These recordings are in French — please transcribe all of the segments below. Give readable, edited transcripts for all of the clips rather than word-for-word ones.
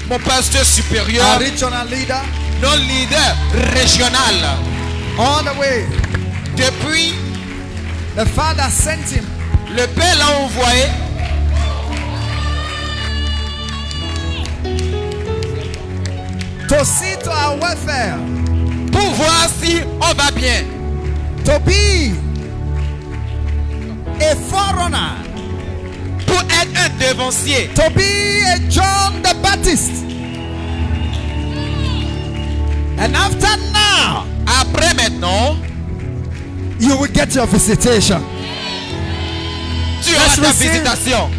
mon pasteur supérieur, our regional leader, notre leader régional. all the way. Depuis, The Father sent him le Père l'a envoyé to see to our welfare, pour voir si on va bien. to be a forerunner, Pour être un devancier. to be a John the Baptist. And after now, Après maintenant, you will get your visitation. tu auras Let's ta receive. visitation.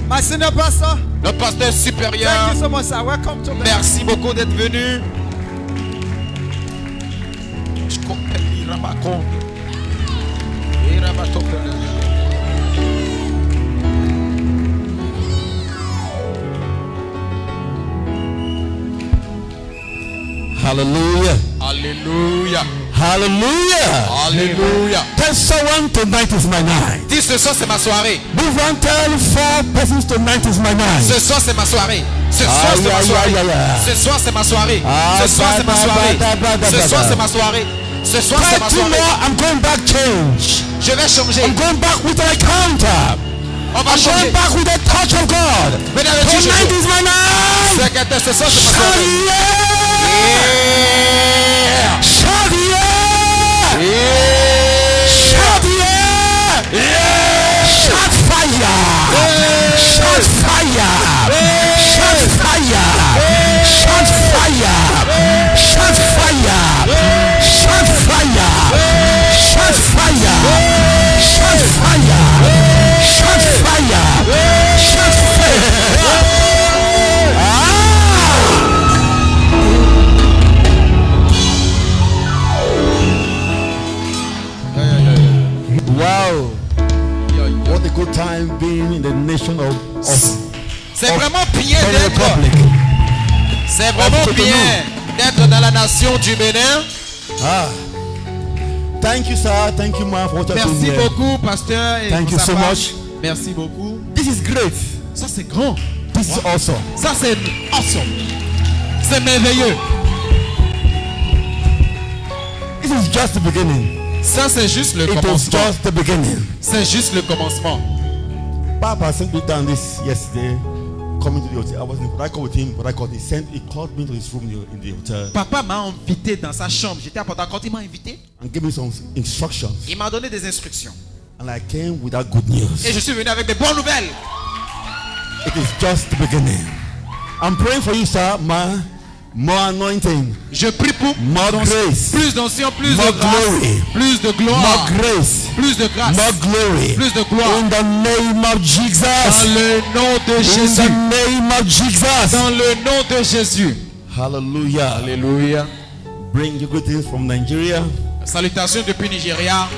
My senior pastor, Le pasteur supérieur, thank you so much, sir. Welcome to me. merci beaucoup d'être venu. Je comprends, il raconte. Il raconte. Hallelujah. Alléluia. Hallelujah. Alléluia. Tell someone tonight is my night. Dis ce soir c'est ma soirée. Move on, tell 4 persons tonight is my night. Ce soir c'est ma soirée. Ce soir c'est ma soirée. Ce soir c'est ma soirée. Ce soir c'est ma soirée. Ce soir c'est ma soirée. Ce soir c'est ma Try 2 soirée. more, I'm going back change. Je vais changer. I'm going back with an encounter. On va I'm changer. going back with the touch of God. Mesdames et messieurs, Tonight is my night. secrétaire, ce soir c'est ma Shout soirée. yeah. Shout yeah. Shout yeah. Shout fire. Shout fire. Shout fire. Shout fire. Shout fire. Shout fire. Shout fire. Shout fire. Shout fire. Shout fire. Wow. What a good time being in the nation of C'est vraiment bien Benin d'être. Republic. C'est vraiment Of bien d'être dans la nation du Bénin. Ah. Thank you, sir. Thank you, ma, for what you're doing Merci here. beaucoup, pasteur. Et Thank pour you sa so part. much. Merci beaucoup. This is great. Ça c'est grand. This is awesome. Ça c'est awesome. C'est merveilleux. This is just the beginning. Ça c'est juste le It was commencement. just the beginning. C'est juste le commencement. Papa sent me down this yesterday, coming to the hotel. I was in Port with him, but he called me to his room in the hotel Papa m'a invité dans sa chambre. J'étais à Port Harcourt, il m'a invité. and gave me some instructions. Il m'a donné des instructions. And I came with that good news. Et je suis venu avec des bonnes nouvelles. It is just the beginning. I'm praying for you, sir, man. More anointing, Je prie pour more grace, plus d'ancien, plus More de grâce, glory. plus de more gloire, grace, plus de grâce, more glory. plus de gloire. In the name of Jesus. Dans le nom de In Jésus. the name of Jesus. Dans le nom de Jésus. Hallelujah. Alléluia. Bring your greetings from Nigeria. Salutations depuis Nigeria.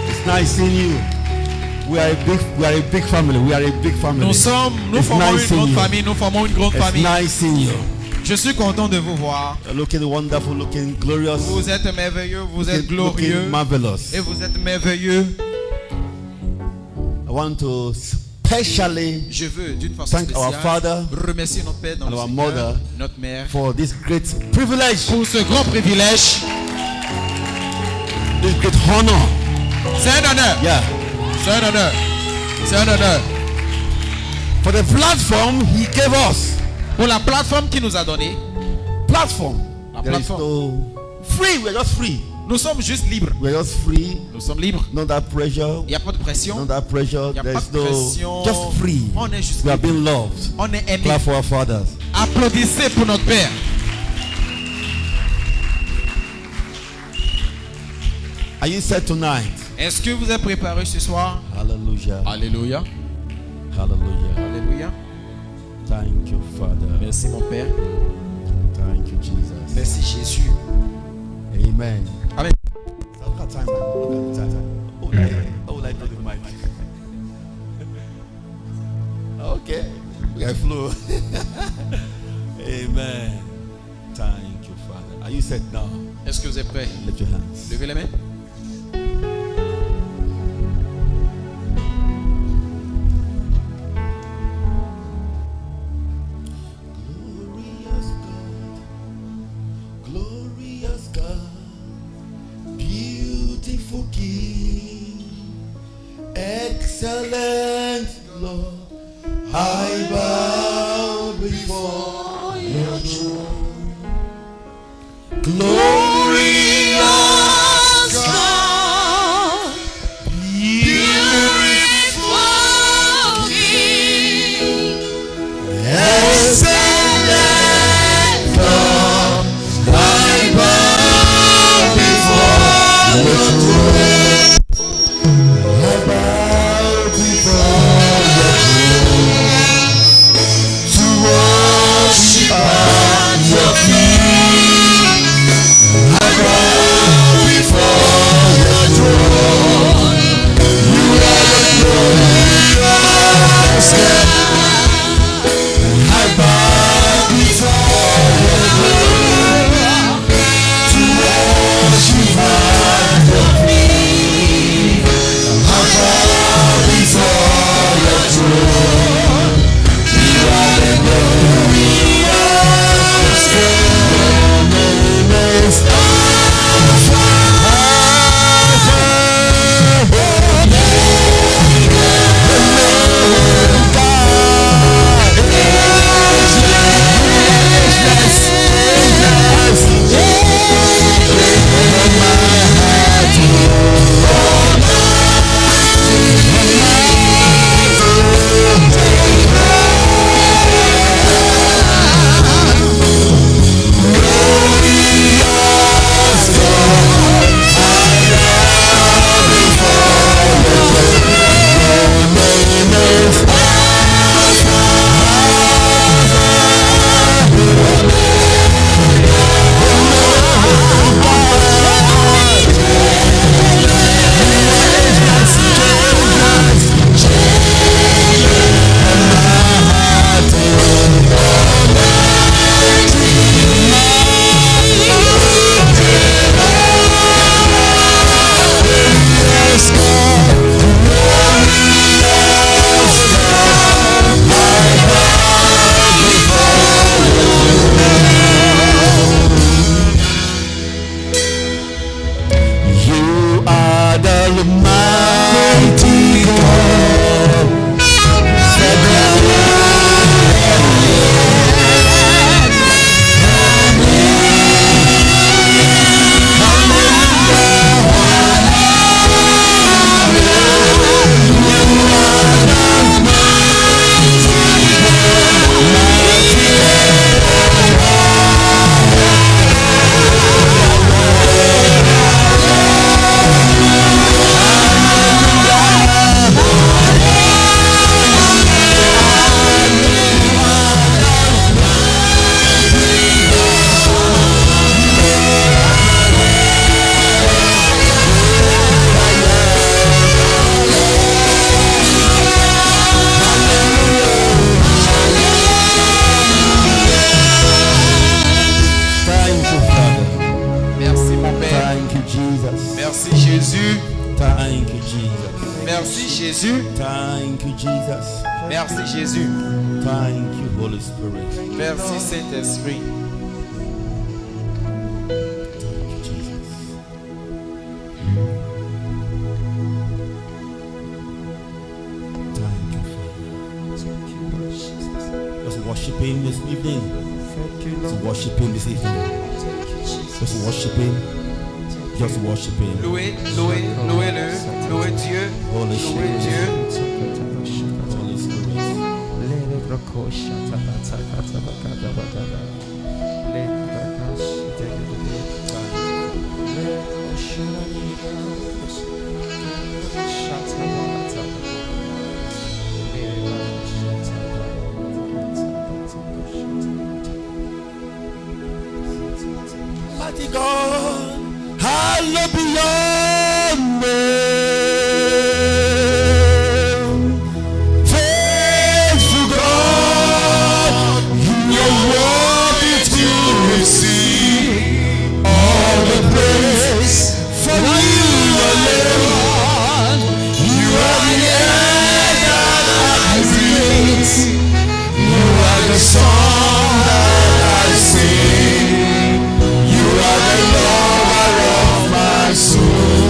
It's nice seeing you. We are a big family. We are a big family. Nous It's formons nice une seeing grande you. famille. Nous formons une grande It's famille. nice seeing you. Je suis content de vous voir. You're looking wonderful, looking glorious, Vous êtes merveilleux, vous êtes glorieux looking marvelous. et vous êtes merveilleux. I want to specially Je veux d'une façon thank our Father spéciale remercier notre Père dans and le our Seigneur, Mother notre Mère, for this great privilege, pour ce grand privilège. this great honor. C'est un honneur. Yeah. C'est un honneur. C'est un honneur. For the platform He gave us. Pour la plateforme qu'il nous a donnée. Platform. La There is plateforme. no free. We're just free. Nous sommes juste libres. We're just free. Nous sommes libres. Not that pressure. Il n'y a pas de pression. Not that pressure. Il n'y a There pas is de pression. no. Just free. On est juste We are libre. being loved. On est aimé. Clap for our fathers. Applaudissez pour notre Père. Are you set tonight? Est-ce que vous êtes préparés ce soir? Hallelujah. Alléluia. Hallelujah. Alléluia. Thank you, Father. Merci mon Père. Thank you, Jesus. Merci Jésus. Amen. Amen. Look at time. Look at time. Oh, I know the mic. Okay. We are flow. Amen. Thank you, Father. Are you set now? Est-ce que vous êtes prêts? Lift your hands. Levez les mains. Excellent Lord, I bow before your throne. Glorious God, beautiful King, excellent God, I bow before your throne. Thank you, Jesus. Merci Jésus. Thank you, Holy Spirit. Merci Saint-Esprit. Thank you, Jesus. Thank you, Father. Just worship Him this evening. Just worship Him this evening. Just worship Him. Just worship Him. Louez, louez-le. Louez Dieu. Holy Louez Dieu. Holy Spirit. Mighty God, hallowed be your name. Faithful God, you are worthy to receive all the praise. For you alone, you are the air that I breathe. You are the song that I sing. You are the lover of my soul.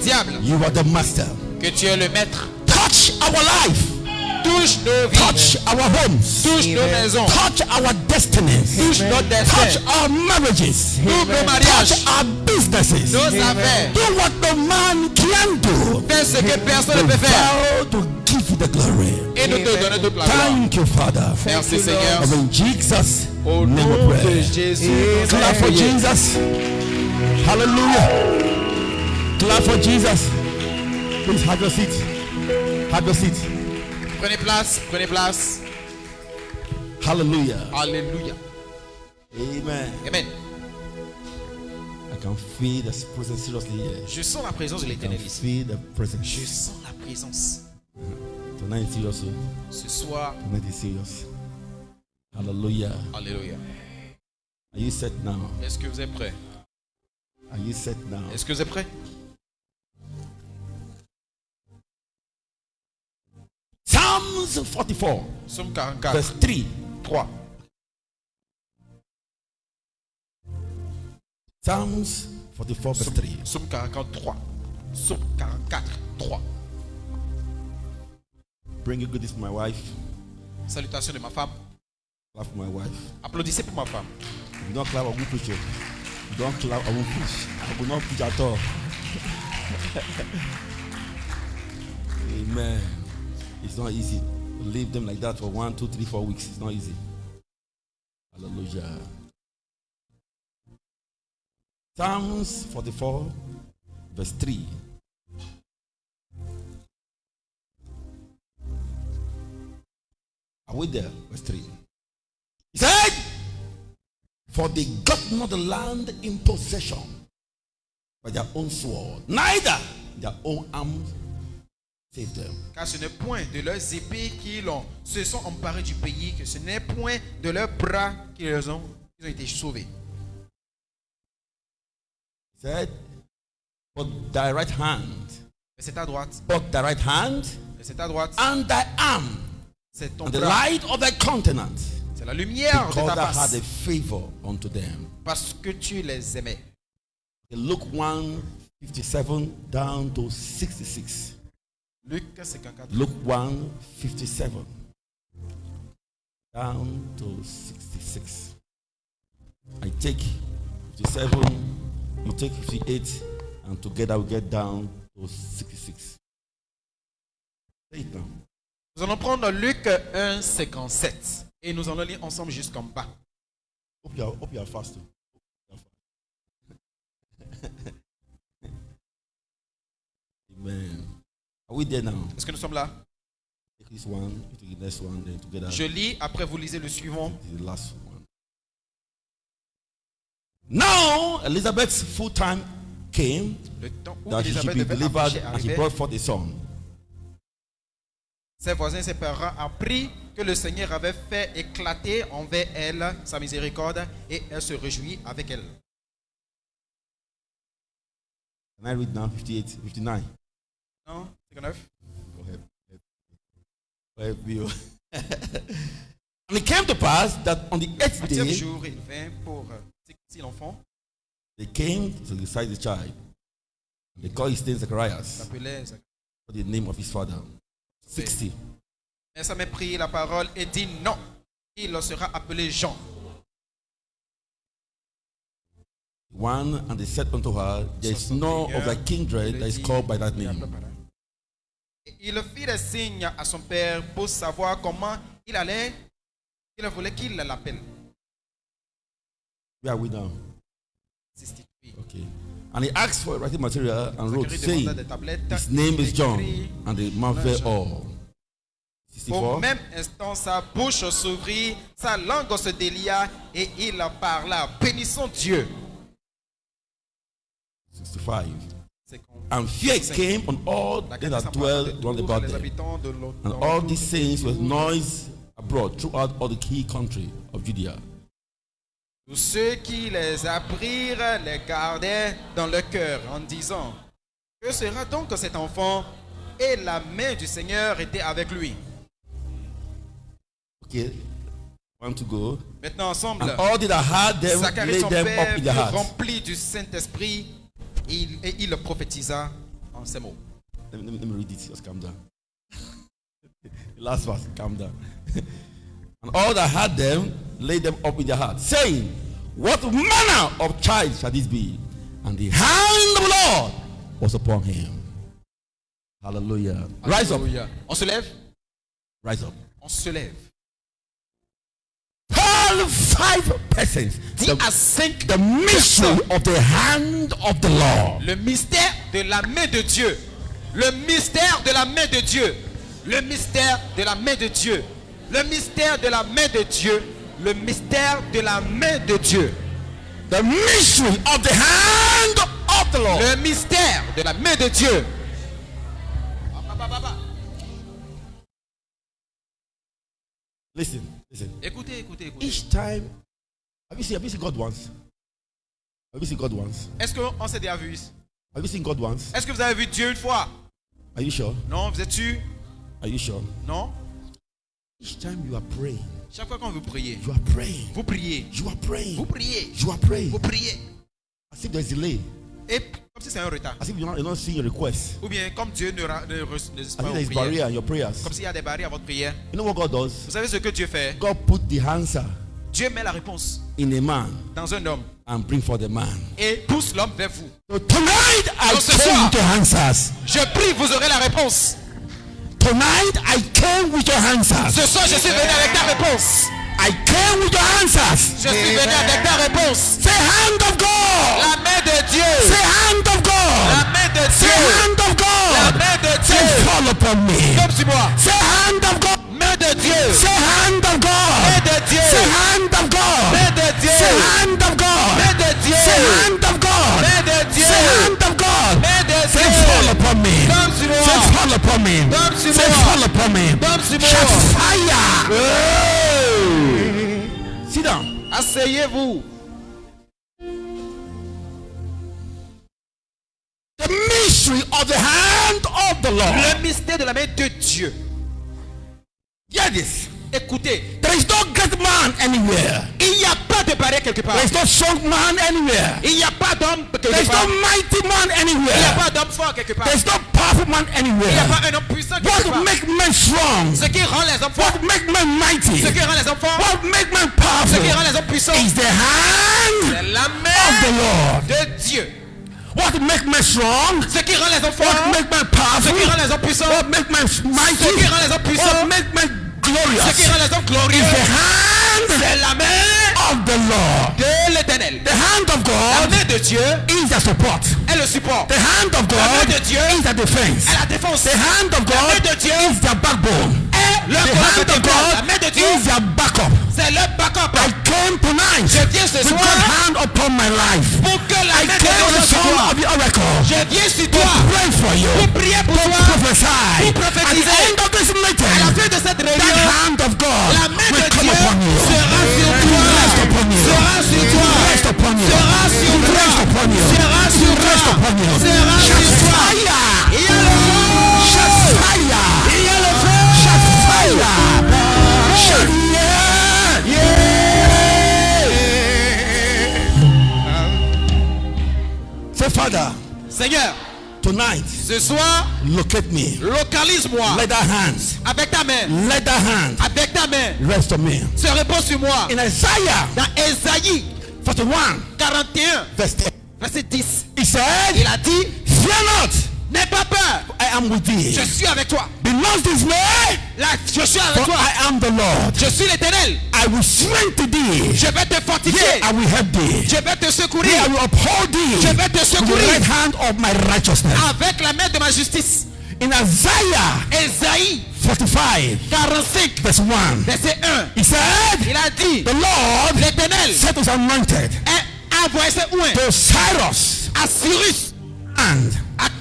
diable you are the master. que tu es le maître. Touch our life. Touche nos Touch vies. our homes. Touche nos maisons. Touch our destinies. Touche nos Touch destins. our marriages. Tous nos mariages. Touch our businesses. Nos affaires. Do what no man can do. Fais ce que personne ne We peut faire. vow to give you the glory. Et nous te donnons toute la gloire. Thank you, Father. Merci Seigneur. In Jesus' Au name we nom de pray. Jésus. Clap for Jesus. Hallelujah. Clap for Jesus. Please have your seat. Have your seat. Prenez place. Prenez place. Hallelujah. Alléluia. Amen. Amen. I can feel the presence seriously here. Je sens la présence de I can l'Éternel ici. feel the Je presence. sens la présence. Tonight is serious. Ce soir. Tonight is serious. Hallelujah. Alléluia. Are you set now? Est-ce que vous êtes prêts? Are you set now? Est-ce que vous êtes prêts? Psalms 44, Psaume 44. verse 3. 3. Psalms 44, verse 3. Psaume 43. Psaume 44. 3. Bring a goodies for my wife. Salutations de ma femme. Clap for my wife. Applaudissez pour ma femme. If you don't clap, I won't preach. If you don't clap, I won't preach. I will not preach at all. Amen. It's not easy to leave them like that for 1, 2, 3, 4 weeks. It's not easy. Hallelujah. Psalms 44, verse 3. Are we there? Verse 3. He said, for they got not the land in possession by their own sword, neither their own arms saved them. Car ce n'est point de leurs épées se sont emparés du pays, que ce n'est point de leurs bras qu'ils ont été sauvés. He said, but thy right hand, Mais c'est ta droite. but thy right hand, Mais c'est ta droite. and thy arm, C'est ton and the bras. light of thy countenance, C'est la lumière de because ta thou had face. a favor unto them. Parce que tu les aimais. Luke 1:57 down to 66. Luc 54. Luke 1:57 down to 66. I take 57, you take 58, and together we get down to 66. Say it now. Nous allons prendre Luc 1, 57. Et nous allons lire ensemble jusqu'en bas. Hope you are fasting. Amen. Are we there now? Est-ce que nous sommes là? Take this one, you take the next one, then together. Je lis, après vous lisez le suivant. The last one. Now Elizabeth's full time came Le temps où that she should Élisabeth be devait delivered, accoucher and she arrivait. brought forth a son. Ses voisins, ses parents apprirent que le Seigneur avait fait éclater envers elle sa miséricorde et elle se réjouit avec elle. Can I read now 58, 59? Non? 59? Go ahead. Go ahead, Bill. And it came to pass that on the 8th Le 8e day, jour, il vint pour circoncire l'enfant. they came to circumcise the child. They called his name Il Zacharias, s'appelait Zacharie. for the name of his father. 60. Mais sa mère prit la parole et dit non, il sera appelé Jean. One, and they said unto her, there is no of thy kindred that is called by that name. Et il fit des signes à son père pour savoir comment il allait. Il voulait qu'il l'appelle. Where are we now? 63. Okay. And he asked for writing material and wrote, Zacharie saying, demanda des tablettes. his name is John, écrit. and they marveled all. Au 64. même instant, sa bouche s'ouvrit, sa langue se délia et il parla, bénissons Dieu. 65. C'est quand And fear came on all la they crainte that s'empara dwell de round tous about les them. habitants de And all these things were noise abroad throughout all the key country of Judea. Tous ceux qui les apprirent les gardaient dans leur cœur en disant, que sera donc cet enfant? Et la main du Seigneur était avec lui. Okay, want to go? Maintenant ensemble, And all they that had them Zacharie laid son them père up in their fut hearts. rempli du Saint-Esprit et il prophétisa en ces mots. Let me read it. Just calm down. The last verse, calm down. And all that had them laid them up in their hearts, saying, what manner of child shall this be? And the hand of the Lord was upon him. Hallelujah. Rise up. Alléluia. On se lève. Rise up. On se lève. All 5 persons. Dis à 5 The mystery of the hand of the Lord. le mystère de la main de Dieu. Le mystère de la main de Dieu. Le mystère de la main de Dieu. Le mystère de la main de Dieu. Le mystère de la main de Dieu. The mystery of the hand of the Lord. Le mystère de la main de Dieu. Listen. Écoutez, écoutez, écoutez. Each time, have you seen God once? Have you seen God once? Est-ce qu'on s'est déjà vu? Have you seen God once? Est-ce que vous avez vu Dieu une fois? Are you sure? Non, vous êtes sûr? Are you sure? Non? Each time you are praying, Chaque fois quand vous priez, you are praying, vous priez, you are praying, vous priez, you are praying. vous priez. As if there's delay, Et comme si c'est un retard. as if you're not seeing your request. Ou bien comme Dieu ne As résiste if pas aux there's prières. barrier in your prayers. Comme s'il y a des barrières à votre prière. You know what God does? Vous savez ce que Dieu fait? God put the answer Dieu met la réponse in a man dans un homme and bring for the man. et pousse l'homme vers vous. So tonight I Donc ce came soir, with your answers. Je prie, vous aurez la réponse. Tonight I came with your answers. Ce soir, je suis venu avec ta réponse. I came with your answers. Je suis venu avec ta réponse. Say hand of God. La main de Dieu. Say hand of La God. main de Say Dieu. hand of La God. main de Say Dieu. fall upon me. Comme sur moi. Say hand of God. Main de Dieu. Say hand of Main God. de Dieu. Say hand of God. Main de Dieu. Say hand of God. Main de Dieu. Say hand of God. Main de Dieu. Say hand of God. Main de Say Dieu. fall upon me. Comme sur Say moi. fall upon me. Comme sur Say moi. fall upon me. Comme sur moi. Shout fire. Sit down. Asseyez-vous. The mystery of the hand of the Lord. Le mystère de la main de Dieu. Hear this. Écoutez, There is no great man anywhere. il n'y a pas de barrière quelque part. There is no strong man anywhere. Il n'y a pas d'homme There quelque is part. no mighty man Il n'y a anywhere. pas d'homme fort quelque part. There is no powerful man Il n'y a anywhere. pas un homme puissant quelque What part. make men strong? Ce qui rend les hommes forts, What make men mighty? ce qui rend les hommes forts, What make men ce qui powerful? rend les hommes puissants, Is the hand c'est la of main the Lord. de Dieu. What make men strong? Ce qui rend les hommes What forts, make men ce qui powerful? rend les hommes puissants, What make men ce qui mighty? rend les hommes What puissants, make men ce qui glorious? rend les hommes Is glorieux, the hand c'est la main of the Lord. de l'Éternel. The hand of La God main de Dieu is the support. est le support, The hand of La main God de Dieu is the defense. est la défense, The hand of la main God de Dieu is the backbone. est le The corps hand of vertébral. La God main de Dieu, is the backup. c'est le backup. I came tonight Je viens ce with soir God's hand upon my life. pour que la I main de came with Dieu the soit sur son toi. of the oracle Je viens sur to toi pray for you, pour prier pour to toi. prophesy. Pour At the prophétiser. end of this À la meeting, fin de cette that réunion, hand of God la main will de come Dieu upon you. sera sur toi. Rest upon you. Sera sur toi. Rest upon you. Sera sur toi. Rest upon you. Sera sur toi. Rest upon you. Sera Shout sur toi. fire. Il y a le feu. Shout fire. Il y a le feu. Shout fire. Shout yeah. Say, Father, Seigneur, tonight, ce soir, locate me. localise-moi Let that hands, avec ta main. let that hand Avec ta main. rest on me. Se repose sur moi. In Isaiah Dans Ésaïe 41, 41, verse 10, verset 10, he said, il a dit, fear not, n'aie pas peur. I am with thee. Je suis avec toi. Be not dismayed, Là, je suis avec for toi. I am the Lord. Je suis l'Éternel. I will strengthen thee. Je vais te fortifier. I will help thee. Je vais te secourir. I will uphold thee Je vais te with the secourir right hand of my righteousness. avec la main de ma justice. In Isaiah Ésaïe 45, 45, verse 1, verset 1. he said, Il a dit, the Lord l'Éternel set his anointed a envoyé ses oins to Cyrus à Cyrus. and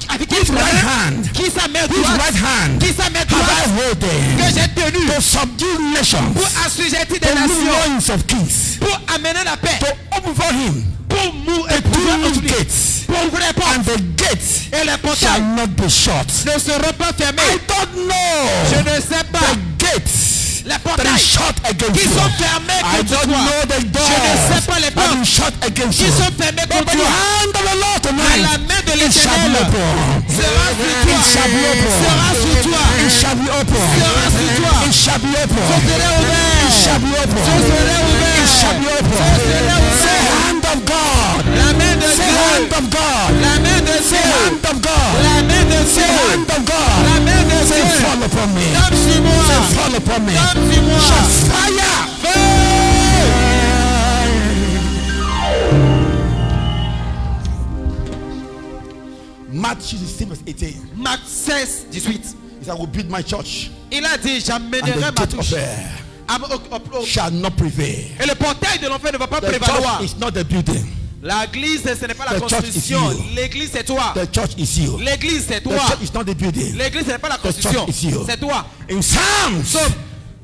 Avec his qui right hand, Qui sa main his droite? right hand Qui sa main have I droite? Que holden j'ai tenu to subdue nations, pour assujettir des to move nations, loins of kings, pour amener la paix, to open for him pour mourir, two gates, pour ouvrir les portes. and the gates Et les shall portails not be shut. ne seront pas I fermés. don't know Je ne sais pas the gates les that portails is shut against qui you. sont fermés I contre don't toi. know the Je ne doors sais pas les that portes is shut against qui you. sont fermés But contre by the toi. hand of the Lord Mais la tonight main de is l'Éternel sera sur toi. It shall be open. Sera sur toi. It shall be open. Je serai ouvert. It shall be open. Je serai ouvert. It shall be open. Je serai Say ouvert. hand of God. La main de Say Dieu. hand of God. La main de Say Dieu. hand of God. La main de Say Dieu. hand of God. La main de Say Dieu. fall upon me. Comme sur moi. Say fall upon me. Comme sur moi. Shout fire. Matthew 16 verse 18. Marc 16, 18. He said, I will build my church, Il a dit, and j'amènerai the ma gate of touche. hell shall not prevail. Et le portail de l'enfer ne va pas The prévaloir. church is not the building. L'église, ce n'est pas la The church is construction. you. L'église, c'est toi. The church is you. L'église, c'est The toi. church is not the building. L'église, ce n'est pas la The construction. church is you. C'est toi. In Psalms Psaume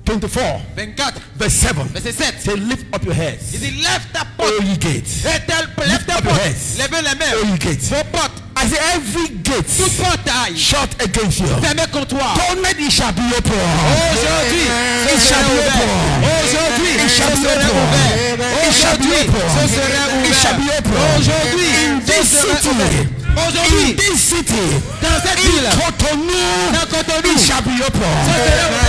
24 24, verse 7, verset 7. say lift up your Il heads, dit, lève ta porte. O ye gates. Lève ta up your porte. heads. Lèvez les O mains. ye gates. Vos portes. I say every gate Tout portail. shut against you. Fermé contre toi. Tonight it shall be open. Aujourd'hui, It ce shall sera be ouvert. open. Aujourd'hui, It ce shall be sera open. ouvert. It shall be Aujourd'hui, open. ce sera It shall be ouvert. open. Aujourd'hui, In ce this sera city, ouvert. in Aujourd'hui, this city, dans cette in ville, Cotonou, dans Cotonou, it shall be open.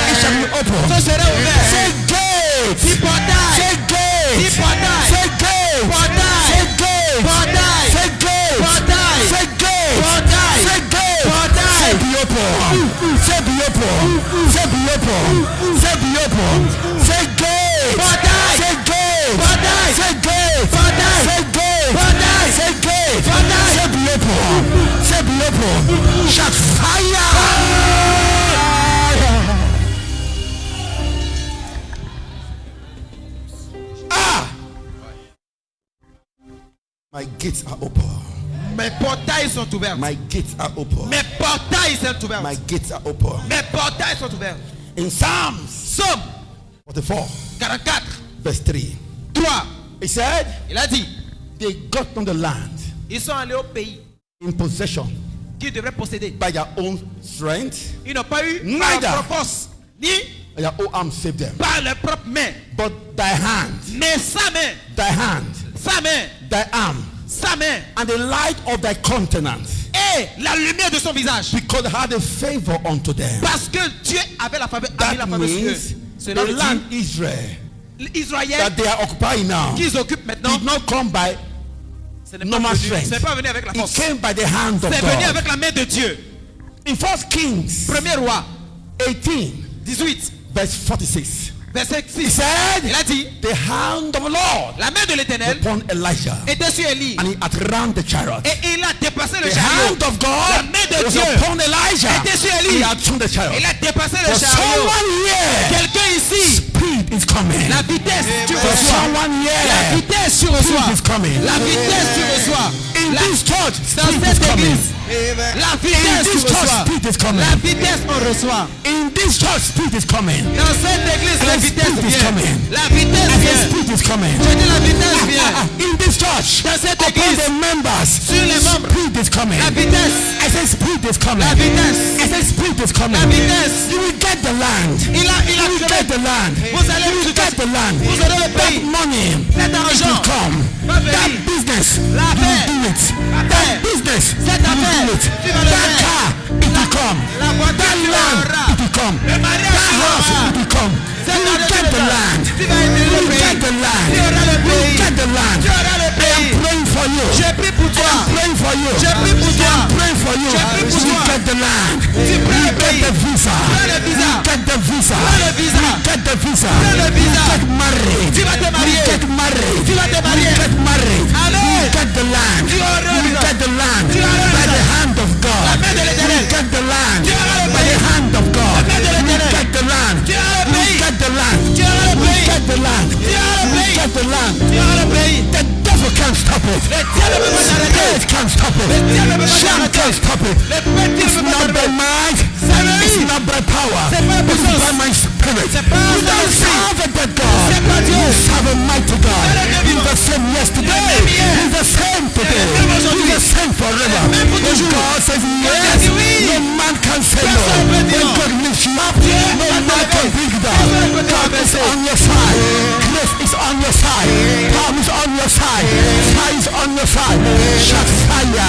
It shall be open. ce sera ouvert. Say gate. Dix portails. Say gate. Dix portails. Say gate. Portail. Say gate. Portail. Say gate. Portail. Say gate. Portail. Say gate. Portail. Say be open. Say be open. Say be open. Say be open. Say gate. Portail. Say gate. Portail. Say gate. Portail. Say gate. Portail. Say gate. Portail. Say be open. Say be open. Shout fire. My gates are open. Mes portails sont ouverts. My gates are open. Mes portails sont ouverts. My gates are open. Mes portails sont ouverts. In Psalms Somme 44, 44, verse 3, 3. he said, Il a dit, they got on the land ils sont allés au pays in possession qu'ils devraient posséder. by their own strength, Ils n'ont pas eu Neither. par leur propre force, ni and their own arm saved them. par leurs propres mains. But thy hand, Mais sa main, thy hand, sa main, thy arm, sa main and the light of thy countenance, et la lumière de son visage. because thou had a favor unto them. Parce que Dieu avait la faveur, a mis la That faveur sur eux. means Cela the veut land dire Israel Israël that they are occupying now qu'ils occupent maintenant, did not come by ce n'est normal pas venu, strength. ce n'est pas venu avec la It force. came by the hand of C'est venu God. avec la main de Dieu. In 1 Kings Premier roi, 18, 18, verse 46, verset he 6. said, Il a dit, the hand of the Lord la main de l'Éternel upon Elijah, était sur Élie and he had ran the chariot. et il a dépassé le The chariot. hand of La God main de was Dieu upon Elijah. était sur He Élie. had thrown the chariot. Il a dépassé le For chariot. someone here, Quelqu'un ici, speed is coming. la vitesse, tu For reçois. someone La here, vitesse, tu reçois. speed is coming. La vitesse, tu reçois. In La- this church, Dans speed is cette coming. église, la In vitesse, tu this church, reçois. speed is coming. La vitesse, on reçoit. In this church, speed is coming. Dans cette église, la And vitesse speed is vient. coming. La vitesse I said, vient. speed is coming. Je dis la vitesse vient. In this church, Dans cette upon église, the members, sur les membres, speed is coming. la vitesse, I said, speed is coming. la vitesse, I said, speed is coming. la vitesse. You will get the land. Il a You will get the land. Vous allez You will get the land. Vous allez le That pays. money, Cet it argent will come. va venir. That business, La you paix. will do it. La paix. That business, Cette you will affaire, do it. tu vas le That faire. car, it will come. La voiture, That tu land, l'auras. it will come. Le mariage, That tu house, l'auras. it will come. Cette You will année, get tu the l'auras. land. Tu vas aider You le will pays. get the land. Tu auras le You will pays. get the land. Tu auras le I am pays. praying for you. Je prie pour toi. I'm praying for you. Je prie pour toi. I'm praying for you. Je prie pour You toi. get the land. Tu prends le Get pays. the visa. Prends le visa. Get the visa. Prends le visa. Get the visa. Prends le visa. Get married. Tu vas te marier. Get married. Tu vas te marier. Get married. Allez. Get the land. Tu auras le You visa. get the land Tu auras le by visa. the hand of God. La main de l'Éternel. You get the land Tu auras le by the pays. hand of God. La main de You l'Éternel. get the land. Tu auras le You pays. get the land. Tu auras le You pays. get the land. Tu auras le You pays. get the land. Tu auras le pays. The devil can't stop it. Le diable ne peut pas t'arrêter. Death can't stop it. diable ne peut pas Shame t'arrêter. can't stop it. Le petit It's ne peut pas not by t'arrêter. might. Seigneur. It's not by power. C'est pas It's puissance. by my spirit. C'est pas You son don't esprit. serve a dead God. C'est pas Dieu. You serve a mighty God. C'est le Dieu He's vivant. the same yesterday. Le même hier. He's the same today. le même aujourd'hui. He's the same forever. Le même pour When toujours. God says Quand yes, il dit oui. no man can say no. Personne ne peut dire When non. God lifts you up, Dieu no va man t'élever. can bring you down. Personne ne peut te God is rabaisser. on your side. Grace is on your side. Power is on your side. Fire is on your side. Shout fire.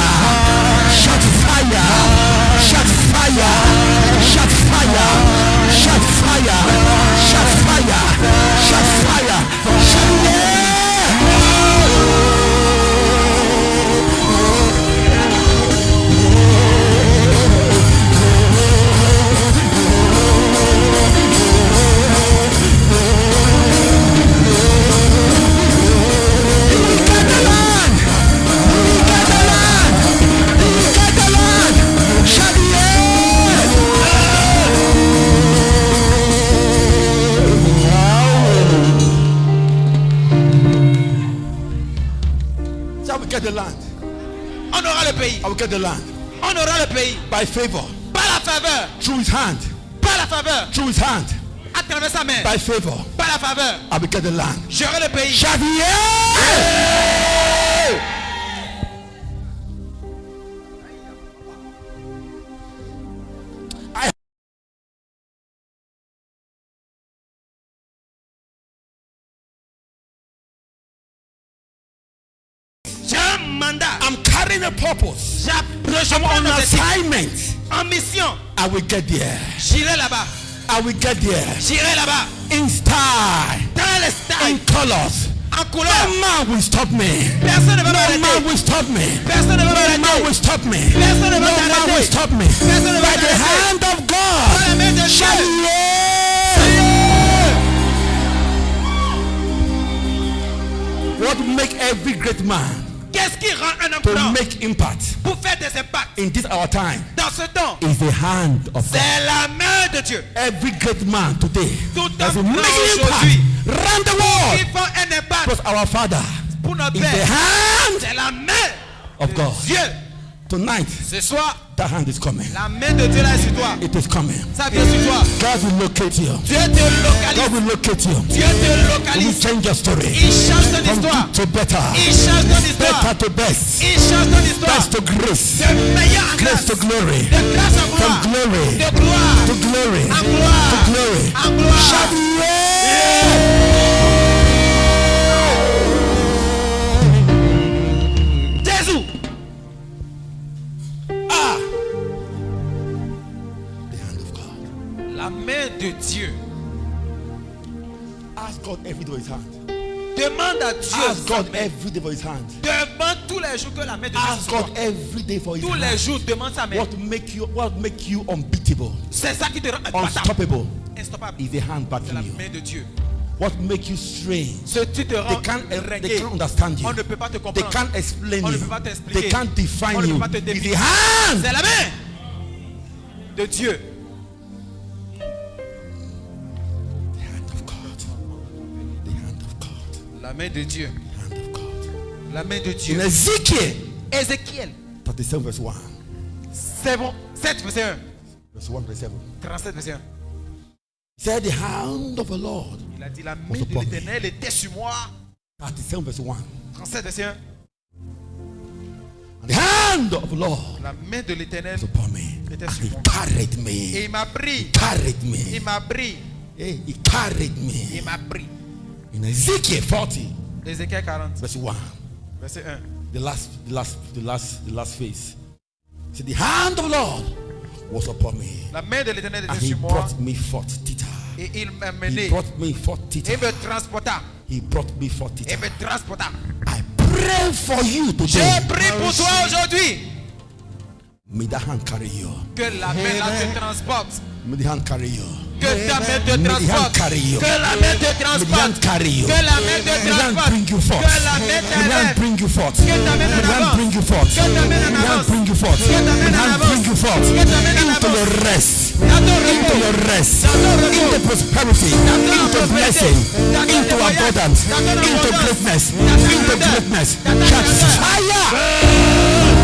On aura le pays. I will get the land. On aura le pays. By favor. Par la faveur. Through his hand. Par la faveur. Through his hand. À travers sa main. By favor. Par la faveur. I will get the land. J'aurai le pays. Shout yeah! J'ai un mandat. I'm carrying a purpose. Je I'm prends on un objectif. assignment. En mission. I will get there. J'irai là-bas. I will get there. J'irai là-bas. In style. Dans les In styles. colors. En couleur. No man will stop me. Personne ne va No man m'arrêter. will stop me. Personne ne va No man m'arrêter. will stop me. Personne ne va No man will m'arrêter. stop me. Personne ne va By the m'arrêter. hand of Par la main God. de Shout Dieu. yeah! What make every great man Qu'est-ce qui rend un homme to grand make impact pour faire des impacts in this our time dans ce temps? is the hand of God. C'est la main de Dieu. Every great man today Tout that's homme grand making impact aujourd'hui around the qui world font un impact because our Father pour notre is the Père. hand C'est la main of God. de Dieu. Tonight, Ce soir, that hand is coming. la main de Dieu là est sur toi. It is coming. Ça vient sur toi. God will locate you. Dieu te God localise. will locate you. Dieu te He will localise. change your story Il change ton from histoire. good to better, Il change ton histoire. better to best, Il change ton histoire. best to grace, De meilleur en grace grâce. to glory, De grâce en from gloire. glory De gloire to glory en gloire. to glory. En gloire. Shout yeah! Jésus. The hand of God. La main de Dieu. Ask God every day for his hand. Demande à Dieu. Ask sa God main. every day for his hand. Demande tous les jours que la main de Dieu Ask soit sur God toi. every day for his Tous les hand. jours, demande sa main. What make you unbeatable, C'est ça qui te rend imbattable. unstoppable Instoppable. is the hand C'est la backing you. main de Dieu. What make you strange? Ce qui te They rend can't reggae. understand you. On ne peut pas te They comprendre. can't explain On ne you. peut pas t'expliquer. They can't define On ne you. peut pas te It's définir. the hand. C'est la main de Dieu. The hand of God. The hand of God. La main de Dieu. The hand of God. La main de In Dieu. Ezekiel Ézéchiel 37 verse 1. 7 verset 1. Verse 1 verse 7. 37 verset 1. He said the hand of the Lord. Il a dit la main de l'Éternel était sur moi. 37 verse 1. 37 verset 1. And the hand of the Lord La main de l'Éternel was upon me. était And sur he moi. carried Et me. il m'a pris. Carried me. Il m'a pris. Hey, he carried me. Il m'a pris. In Ezekiel 40 Ézéchiel 40 verse 1. verset 1. The last phase. See, the hand of the Lord was upon me, La main de l'Éternel and était he sur moi. brought me forth thither. Et il m'a He mené. brought me forth Et thither. me transporta. He brought me forth Et thither. me transporta. I pray for you J'ai today. prié pour toi aujourd'hui. May that hand carry you. Que la main là te transporte. May the hand carry you. Que ta main te May the hand transporte. carry you. Que la main te May the hand transporte. carry you. Que la main te May the hand transporte. bring you forth. Que la main May the hand t'élève. bring you forth. Que ta main May en the hand avance. bring you forth. Que ta main May en the hand avance. bring you forth. Que ta May main the en hand avance. bring you forth Que ta main en into avance. your rest. Dans ton Into repos. your rest, Dans ton repos. into prosperity, ton into prospérité. blessing, Dans ton into témoignage. abundance, Dans ton into abondance. greatness, Dans ta into grandeur. greatness. Dans ta Catch grandeur. fire!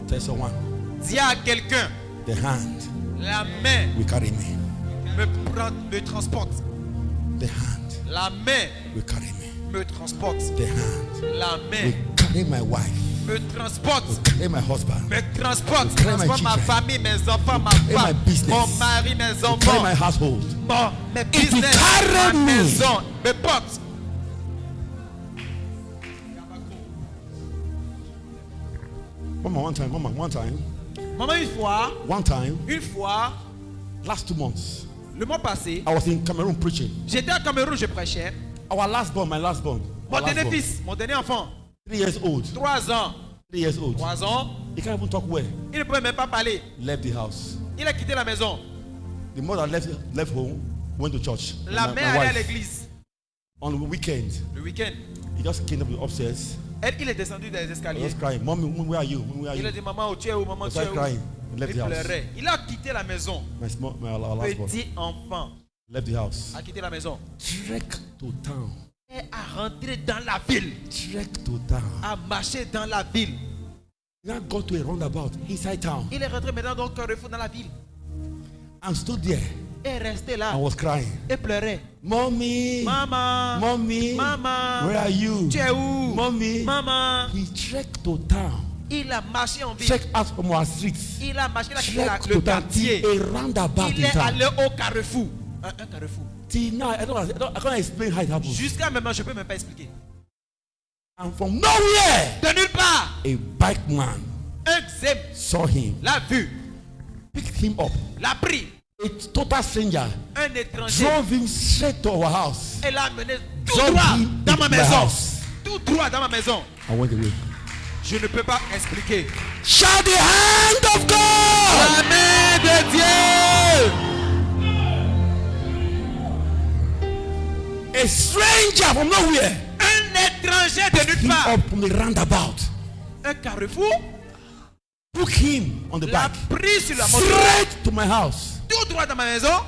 Tell someone, Dis à quelqu'un, the hand la main will carry me. me transporte. The hand La main will carry me. me transporte. The hand La will main carry my wife, me transporte. will carry my husband, Me transporte. Carry my Transporte ma children. famille, mes enfants, ma Carry my femme, business. mon mari, mes will carry my enfants, household. mes It will business, carry ma me. maison, me porte. Mama, one time, Maman, one time, une fois, last 2 months, le mois passé, I was in Cameroon preaching. j'étais à Cameroun, je prêchais. Our last born, my last born, Mon our last dernier born, fils, mon dernier enfant, 3 years old, 3 ans. 3 years old. 3 ans, He can't even talk well. il ne pouvait même pas parler. Left the house. Il a quitté la maison. The mother left home, went to church. La My mère allait à wife, l'église. on the weekend, Le week-end, he just came up upstairs. il est descendu des He escaliers. was crying, Mommy, where are you? Where are Il a you? dit, maman, tu es où, maman, I tu es started où? crying. He Il left the house. pleurait. Il a quitté la maison. Our last born. Petit enfant. Left the house. a quitté la maison. Trek to town. Et a rentré dans la ville. Trek to town. A marché dans la ville. Now go to a roundabout inside town. Il est rentré maintenant dans le carrefour dans la ville. And stood there. Et est resté là. I was crying. Et pleurait. Mommy. Maman. Mommy. Maman. Where are you? Tu es où? Mommy. Maman. He trekked to town. Il a marché en ville. Check out from our streets. Il a marché, il a quitté Trek le to town. quartier. A roundabout Il in est town. allé au carrefour. Un carrefour. Till now, I can't explain how it happened. Jusqu'à maintenant, je ne peux même pas expliquer. And from nowhere, De nulle part, a bike man un zèbre saw him, l'a vu, picked him up. l'a pris. A total stranger Un étranger. drove him straight to our house. Et l'a mené tout Drove droit him dans into ma my maison. house. Tout droit dans ma maison. I went away. Je ne peux pas expliquer. Shout the hand of God! La main de Dieu. A stranger from nowhere Un étranger de picked nulle him part. up from the roundabout, Un carrefour took him on the l'a back, pris sur la moto. straight to my house. Tout droit dans ma maison.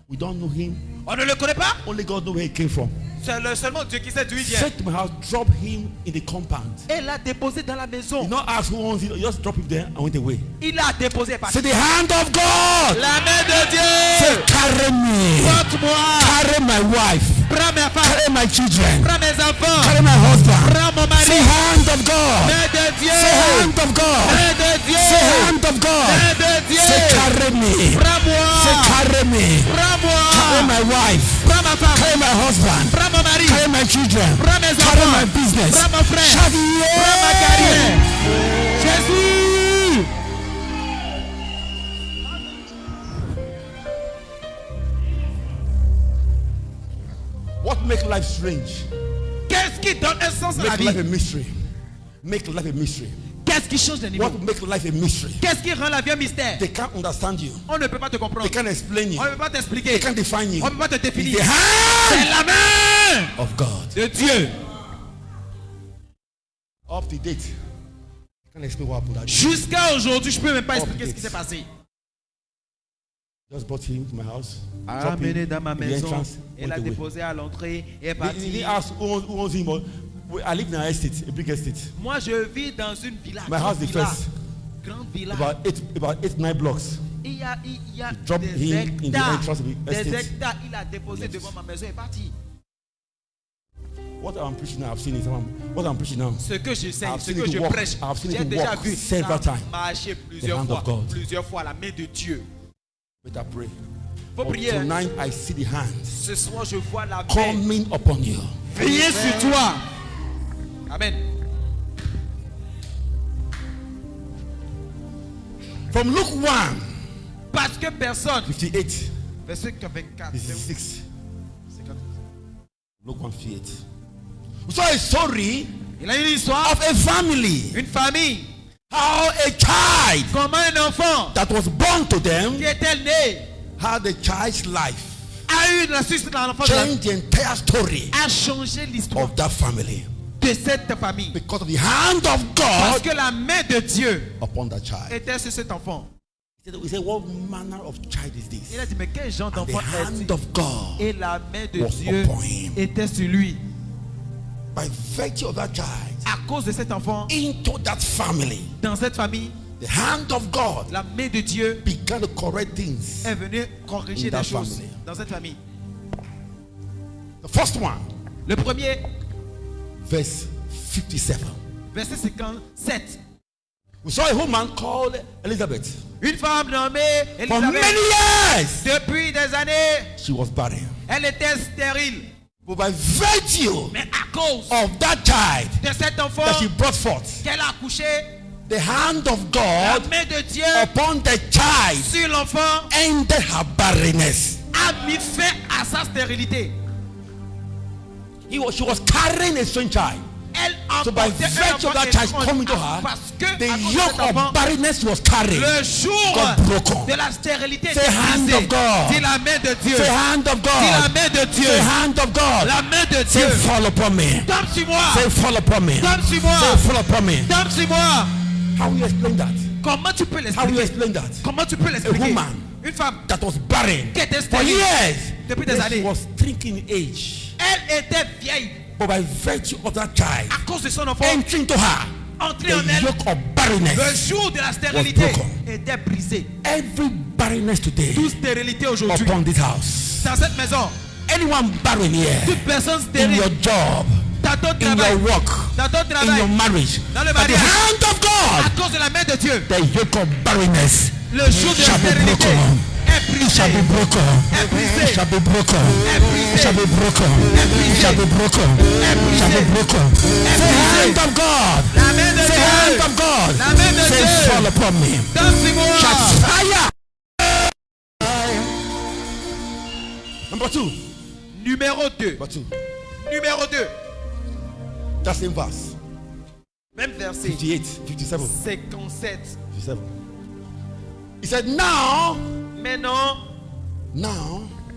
We don't know him. On ne le connaît pas. Only God knows where he came from. C'est seulement Dieu qui sait d'où il vient. Straight to my house, drop him in the compound. Et l'a déposé dans la He maison. not ask who owns it, just drop him there and went away. Il l'a déposé par Say the hand of God. la main de Say Dieu. carry me, Porte-moi. carry my wife, Prends mes femmes. carry my children, Prends mes enfants. carry my husband. Prends mon mari. Say hand of God. Main de Dieu. Say hand of God. Main de Dieu. Say hand of God. Main de Dieu. Say carry me. Say Prends-moi. carry me. Prends-moi. Carry my wife. Prends ma femme. Carry my husband. Prends mon mari. Carry my children. Prends mes Carry my enfants. business. Prends mon frère. Shout Prends ma yeah. carrière. Jésus. What make life strange? Qu'est-ce qui donne un sens à la Make life vie? a mystery. Make life a mystery. Qu'est-ce qui change de niveau? What make life a mystery? Qu'est-ce qui rend la vie un mystère? They can't understand you. On ne peut pas te comprendre. They can't explain you. On ne peut pas They t'expliquer. can't define you. On ne peut pas te It's définir. the hand C'est la main of God. de Dieu. Up to date. I can't explain what happened. I Jusqu'à aujourd'hui, je ne peux même pas Oh, expliquer ce qui yes. s'est passé. just brought him to my house. A dropped him amené dans ma in the maison entrance, et went l'a away. déposé à l'entrée et est He parti. didn't ask who owns him. I live in an estate, a big estate. Moi, je vis dans une villa. My house, the first. Grande villa. About 8-9 blocks. Il y a drop des him in the hectares. entrance of the Des estate. hectares. Il a déposé Yes. devant ma maison et est parti. What I'm preaching now, I've seen it. What I'm preaching now, Ce que j'enseigne, I've ce seen que it je work. prêche, I've seen j'ai it déjà work vu several ça times. marcher The hand of God. plusieurs fois, la main de Dieu. better pray. Faut But prier. tonight I see the hands Ce soir, je vois la main coming upon you. veiller sur toi. Amen. From Luke 1, Parce que personne. 58, Verset 24. 56. Luke 1, 58. We saw a story Il a une histoire. of a family. Une famille. How a child Comment un enfant that was born to them qui était né how the child's life a eu la suite dans l'enfant changed the entire story a changé l'histoire of that family de cette famille. because of the hand of Parce God que la main de Dieu upon that child. était sur cet enfant. We said, what manner of child is Il a this? dit, mais quel genre And the d'enfant hand est-il? of God, Et la main de was Dieu upon him. était sur lui. by virtue of that child, À cause de cet enfant, into that family, dans cette famille, the hand of God la main de Dieu began to correct things. est venue corriger In that des choses family. dans cette famille. The first one, Le premier, verse 57. verset 57. We saw a woman called Elizabeth. Une femme nommée For many Élisabeth, years, depuis des années, she was barren. elle était stérile. But by virtue Mais à cause of that child de cet enfant that she brought forth, qu'elle a accouché, the hand of la God main de Dieu upon the child sur l'enfant ended her barrenness. a mis fin à sa stérilité. She was carrying a strange child. Elle So by emportait un virtue of enfant that child étrange coming to her, parce que the à cause de yoke cet enfant, of barrenness was carried. le jour got broken. de la stérilité Say hand brisé. of God. Dis la main de Dieu. Say hand of Dis la God. main de Dieu. Say hand of God. La main de Say Dieu. fall upon me. Tombe sur moi. Say fall upon me. Tombe sur moi. Say fall upon me. Tombe sur moi. How will you explain that? Comment tu peux How will you l'expliquer? explain that? Comment tu peux A l'expliquer? woman Une femme that was barren qui était for stérile years depuis des She années. was thinking age. Elle était vieille. But by virtue of that child À cause de son enfant, entering to her, entrée en the elle, yoke of le barrenness jour de la stérilité broken. était brisé. Every barrenness today Toute stérilité aujourd'hui upon this house. dans cette maison, Anyone barren here toute personne in stérile your job, dans ton in travail, your work, dans ton in travail, your marriage, dans le by the mariage, hand of à God, cause de la main de Dieu, the yoke of barrenness le jour de la shall be stérilité broken. est It brisé. shall be broken. Est brisé. It shall be broken. Est brisé. It shall be broken. It shall be broken. It shall be broken. Say hand of God. La main de Say hand Dieu, of God. la main de Say Dieu, fall upon me. dans Shout moi. fire. Number 2. Numéro 2. Number 2. Numéro 2. That same verse. Même verset. 58, 57, 57. 57. He said, now,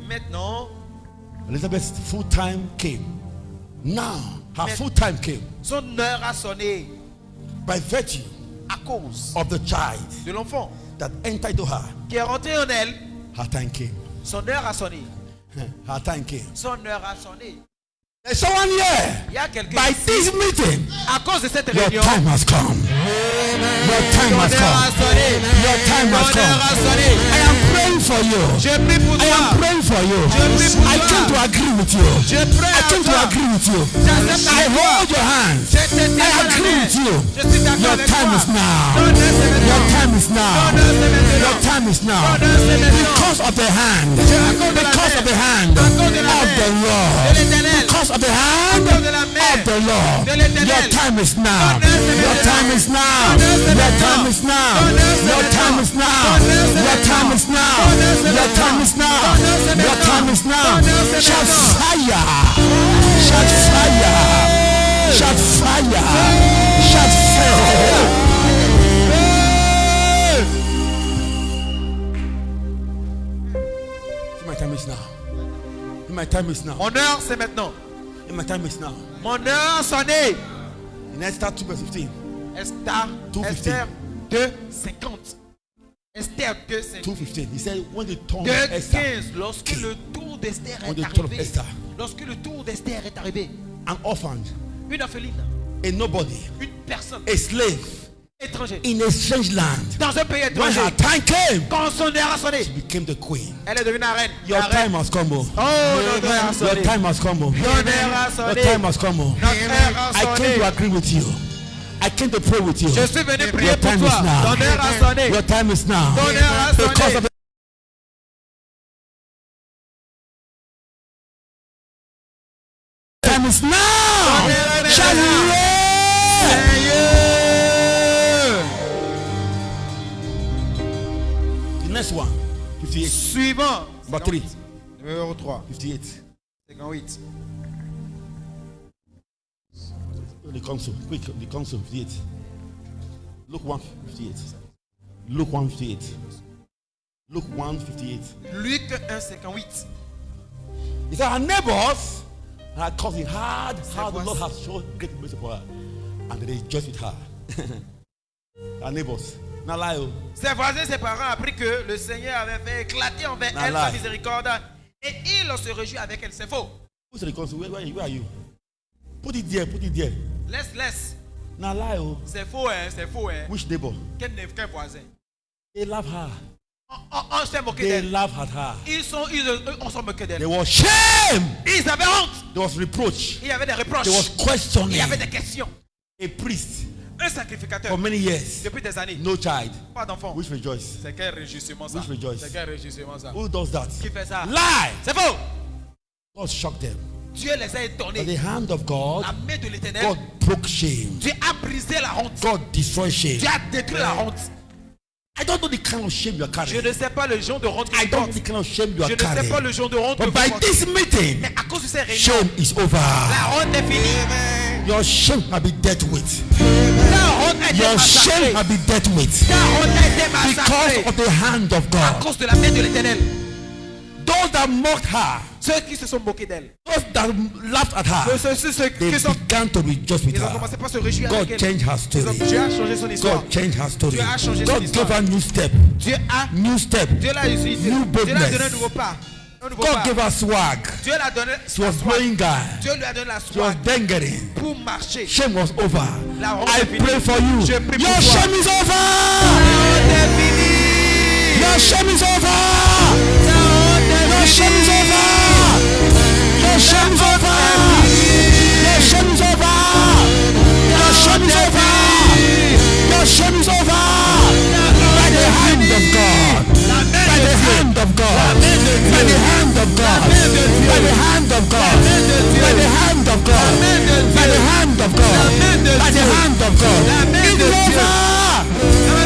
Maintenant, Elizabeth's full time came. Now, her Mais- full time came. son heure a sonné By virtue à cause of the child de l'enfant that entered to her, qui est rentré en elle. her time came. Son heure a sonné. Her time came. Son heure a sonné. There's someone here. Il y a quelqu'un By ici, this meeting, à cause de cette your réunion, time has come. Your time ton has heure a come. sonné. Your time has Ton heure a come. sonné. I am praying for you. Je prie pour I am toi. praying for you. Je prie pour I toi. came to agree with you. Je prie I à came to toi. agree with you. J'accepte I avec toi. hold your hand. Je te tiens I la agree main. with you. Je suis d'accord Your avec time toi. is now. Ton heure c'est Your maintenant. time is now. Ton heure c'est maintenant. Your time is now. Ton heure c'est maintenant. Because of the hand. à cause de la Because main. of the hand À cause de la of main. the De Lord. l'Éternel. Because of the hand À cause de la main. of the Lord. De l'Éternel. Your time is now. Ton heure c'est Your maintenant. time is now. Ton heure c'est Your maintenant. time is now. Ton heure c'est Your time maintenant. is now. Ton heure c'est Your time maintenant. is now. Ton heure c'est Your time maintenant. is now. Ton heure c'est Your maintenant. time is now. Ton heure c'est Shout maintenant. fire. Shout fire. Shout fire. Shout fire. My time is now. My time is now. Mon heure c'est maintenant. My time is now. Mon heure a sonné. In Esther 2 verse 15. Esther 2:50. Esther 2:50. 2:15. He said when the tongue of 2:15. Esther, Lorsque le tour d'Esther When est the tour of arrivé. Esther. Lorsque le tour d'Esther est arrivé. an orphan, Une orpheline. a nobody, Une personne a slave étrangère. in a strange land. Dans un pays When étranger. her time came, Quand son heure a sonné. she became the queen. Elle est devenue la reine. Your La reine. time has come. Oh. Oh, notre heure a Your sonné. time has come. Oh. Ton heure a Your sonné. time has come. Oh. Notre heure a I came to sonné. agree with you. I came to pray with you. Je suis venu prier Your pour time toi. is now. Ton heure a sonné. Your time is now. Ton heure a Because sonné. of the time is now. Shall we reign? The next one, 58. Suivant. Number 3, Numéro 3. 58. 58. The console, quick, the console, 58. Luke 1:58. Luke 1:58. Luke 1:58. Luc 1:58. He said, her neighbors and her cousin heard how the voici. Lord has shown great mercy for her, and they rejoiced with her. Her neighbors. Now lie. Oh. Ses voisins, ses parents apprirent que le Seigneur avait fait éclater envers elle Nala. sa miséricorde et il se réjouit avec elle. C'est faux. Who's the console? Where are you? Put it there, put it there. Laisse. Now lie. Oh. C'est faux, hein, c'est faux, hein. Which neighbor? Quel voisin? They love her. On s'est moqué They d'elle. love at her. On s'en moquait d'elle. There was shame. Ils avaient honte. There was reproach. Il y avait des reproches. There was Il questioning. y avait des questions. A priest Un sacrificateur. for many years. Depuis des années. No child. Pas d'enfant. Which rejoice? C'est quel réjouissement ça? Which rejoice? C'est quel réjouissement ça? Who does that? Qui fait ça? Lie. C'est faux. God shocked them. Dieu les a By étonnés. the hand of God, La main de l'Éternel. God broke shame. Dieu a brisé la honte. God destroyed shame. Dieu a détruit la honte. I don't know the kind of shame you are Je carrying. ne sais pas le genre de honte que I tu don't know portes. the kind of shame you Je are ne sais carrying. pas le genre de honte que But tu by portes. this meeting, Mais à cause de ces réunions, shame is over. la honte est finie. Your shame has been dealt with. Ta honte a été Your shame massacrée. has been dealt with. Ta honte a été Because massacrée. of the hand of À God. cause de la main de l'Éternel. Those that mocked her, Ceux qui se sont moqués d'elle. those that laughed at her, Ceux they qui sont... began to rejoice with Ils ont her. commencé par se réjouir God avec elle. changed her story. Dieu a changé son histoire. God changed her story. Dieu a changé son God histoire. gave her new step. Dieu a... New step. Dieu l'a utilisé. New Dieu l'a donné un boldness. nouveau pas. On ne voit God pas. gave her swag. Dieu l'a donné She la was swag. blowing guy. Dieu lui a donné la She was swag dangering. pour marcher. Shame was over. La honte I est finie. pray for you. Je prie pour Your toi. shame is La over. honte est finie. Your shame is over. La honte est Your shame is finie. over. Your shame is over. Your shame is over. Your shame is over. Your shame is over. By the hand of God. By the hand of God. By the hand of God. By the hand of God. By the hand of God. By the hand of God. By the hand of God. It is over.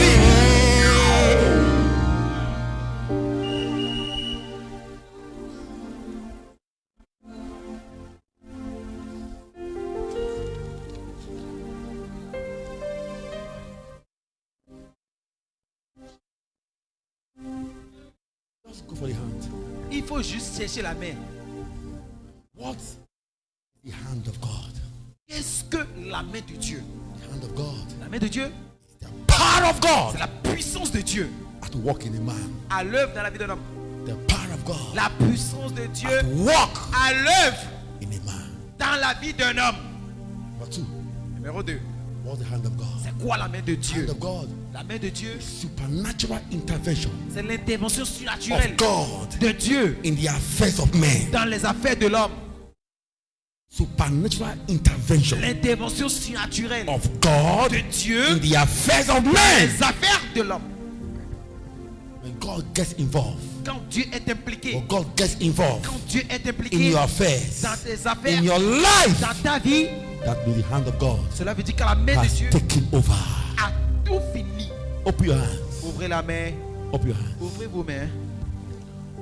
Just go for the hand. Il faut juste chercher la main. What? The hand of God. Qu'est-ce que la main de Dieu? The hand of God. La main de Dieu, The power of God c'est la puissance de Dieu at work in a man. à l'œuvre dans la vie d'un homme. The power of God La puissance de Dieu at work à l'œuvre in a man. dans la vie d'un homme. Number two, Numéro 2. what's the hand of God? C'est quoi la main de The Dieu? hand of God. La main de Dieu, Supernatural intervention c'est l'intervention surnaturelle of God de Dieu in the affairs of men. dans les affaires de l'homme. Supernatural intervention L'intervention surnaturelle of God de in Dieu the affairs of dans men. les affaires de l'homme. When God gets involved, Quand Dieu est impliqué, or God gets involved quand Dieu est in impliqué your dans affairs, tes affaires, in your life, dans ta vie, that means the hand of God cela veut dire que la main de has Dieu taken over. a tout fini. Open your hands. Ouvrez la main, Open your hands. ouvrez vos mains.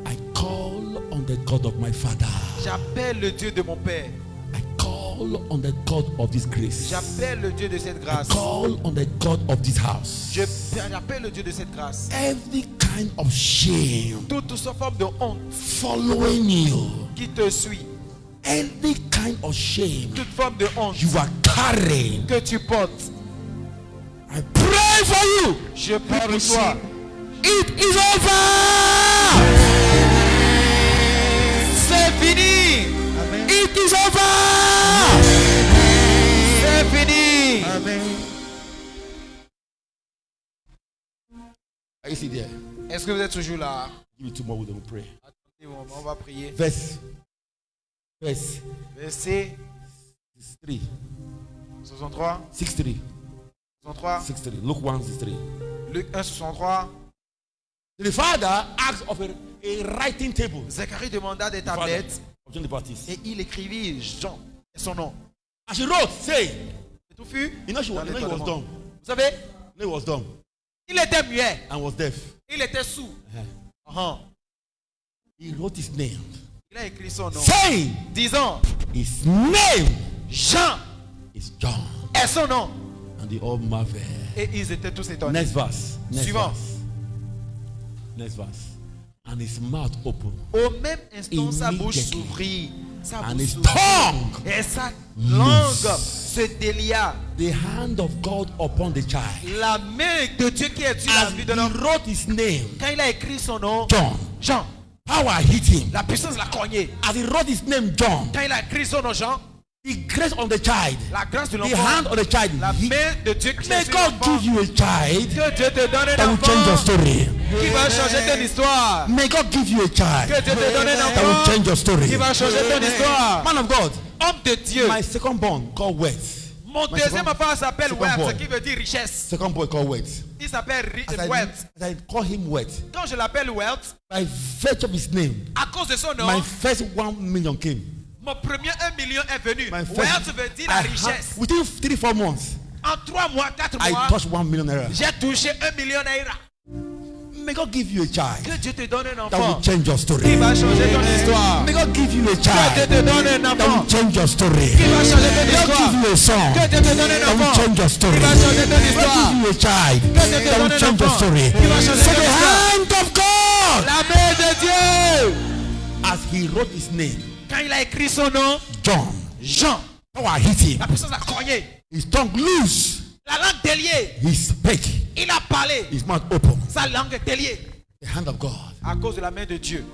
I call on the God of my father. J'appelle le Dieu de mon Père. I call on the God of this grace. J'appelle le Dieu de cette I grâce. call on the God of this house. J'appelle le Dieu de cette grâce. Every kind of shame Toute forme de honte following you, qui te suit, every kind of shame toute forme de honte you are carrying, que tu portes, I pray for you. je prie pour toi. It is over. C'est fini. It is over. C'est fini. Are you see there? Est-ce que vous êtes toujours là? Give me 2 more, then we pray. Attendez, on va prier. Verse Verset 63. 63. 63. 63. 63. Luke 1, 63. Luc 1, 63. The father asked of a writing table. Zacharie demanda des Father tablettes of John the Baptist. et il écrivit Jean et son nom. And she wrote, say, Et tout fut. you know, he was dumb. Vous savez, He was dumb il était muet. and was deaf. Il était sourd. Uh-huh. He wrote his name, Il a écrit son nom. saying, Disant, his name Jean is John. est son nom. And they all marveled. Et ils étaient tous étonnés. Next verse. Next Suivant. verse. Next verse. And his mouth opened. Au même instant, sa bouche Immediately. s'ouvrit. Sa And bouche his s'ouvrit. tongue. Et sa langue se délia. The hand of God upon the child. La main de Dieu qui est sur la As vie he de l'homme. wrote his name, Quand il a écrit son nom, John, Jean, power hit him. la puissance l'a cogné. As he wrote his name, John, Quand il a écrit son nom, Jean, the grace on the child, la grâce de the l'enfant, hand on the child. la main de Dieu qui May est sur God l'enfant, give you a child que Dieu te donne un that will change your enfant story. qui va changer ton histoire. May God give you a child Que Dieu te donne un that will enfant change your story. qui va changer ton histoire. Man of God, Homme de Dieu. my second born called Wealth. Mon My deuxième second- enfant s'appelle second Wealth, boy. ce qui veut dire richesse. Second boy called Wealth. Il s'appelle As Wealth. I call him Wealth, Quand je l'appelle Wealth, by virtue of his name, à cause de son nom, my first 1 million came. mon premier 1 million est venu. My first, Wealth veut dire la I had- richesse. within 3-4 months, En 3 mois, 4 I mois, touched 1 million naira. j'ai touché 1 million naira. May God give you a child Que Dieu te donne un that will enfant change your qui story. va changer ton histoire. May God give you a Que Dieu child te donne un that enfant will change your story. qui va changer ton May God histoire. give you a son Que Dieu te donne un that will enfant change your story. qui va changer ton May God histoire. give you a child Que Dieu te that donne will un change your enfant story. qui va changer So ton the histoire. hand of God, La main de Dieu. as he wrote his name, Quand il a écrit son nom, John, Jean, power hit him. la puissance a cogné. His tongue loose. La langue déliée. He spake. Il a parlé. His mouth open. Sa langue est déliée. The hand of God. À cause de la main de Dieu.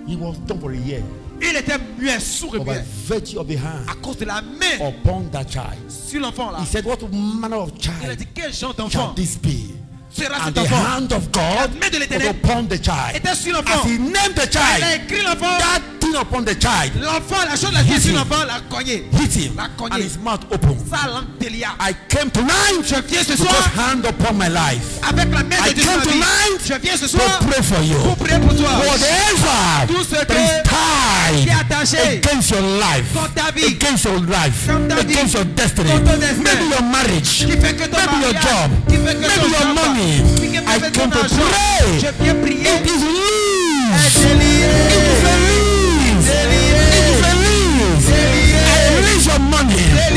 He was dumb for a year. Il était muet, sourd et By muet. virtue of the hand À cause de la main upon that child. sur l'enfant là. He said, what manner of Il a child dit quel genre shall d'enfant this be? sera And cet the enfant. hand of God La main de was l'Éternel upon the child. était sur As l'enfant. he named the Il a child, écrit l'enfant. that thing upon the child L'enfant, la chose la qui est sur l'enfant, l'a cogné. hit him La and cogné. his mouth opened. Sa langue délia. I came tonight Je viens ce to soir God's hand upon my life avec la main I de Dieu sur came ma vie. tonight Je viens ce to soir pray for you. pour prier pour toi. Whatever Tout ce that que is qui est tied attaché against your life, contre ta vie, against your life, Contre ta vie. against your destiny, Contre ton destin. maybe your marriage, qui fait que ton maybe your mariage, job, qui fait que maybe ton your job, money. qui fait I que came ton to argent. pray. Je viens prier. It is released. C'est lié. It is released. C'est lié. It is released. I release your money. I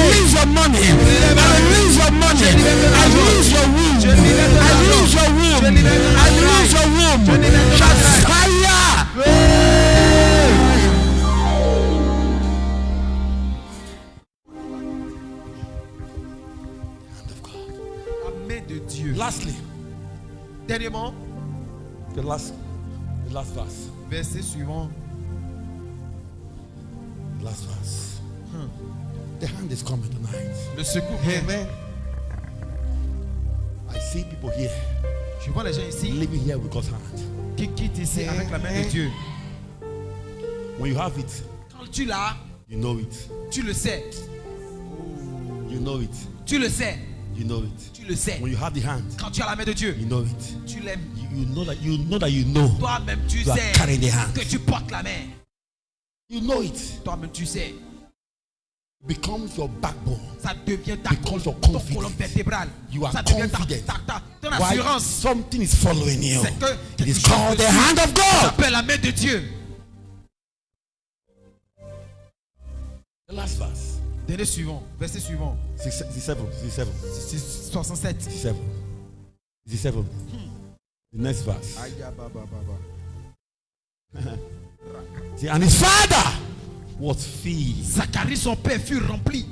release your money. I release your money. I release your womb. I release your womb. I release your womb. Shout fire. Hand of God. La main de Dieu. Lastly, Dernièrement, the last verse. verset suivant. The last verse. The hand is coming tonight. Le secours vient. Amen. I see people here Je vois les gens ici living here with God's hand. qui quittent ici avec la main de Dieu. When you have it, Quand tu l'as, you know it. tu le sais. You know it. Tu le sais. You know it. Tu le sais. When you have the hand, Quand tu as la main de Dieu, you know it. tu l'aimes. You know that you know. Toi-même, tu You are sais carrying the hand. que tu portes la main. You know it. Toi-même, tu sais. Becomes your backbone. Ça devient ta Because you're ton confident. colonne vertébrale. You are Ça devient confident. ton Why assurance. something is following you. C'est que It quelque is chose called te the suit. hand of Ça God. s'appelle la main de Dieu. The last verse. Dernier suivant, verset suivant. 67. C'est 67. 67. The next verse. See, and his father was filled Zacharie, son père, fut rempli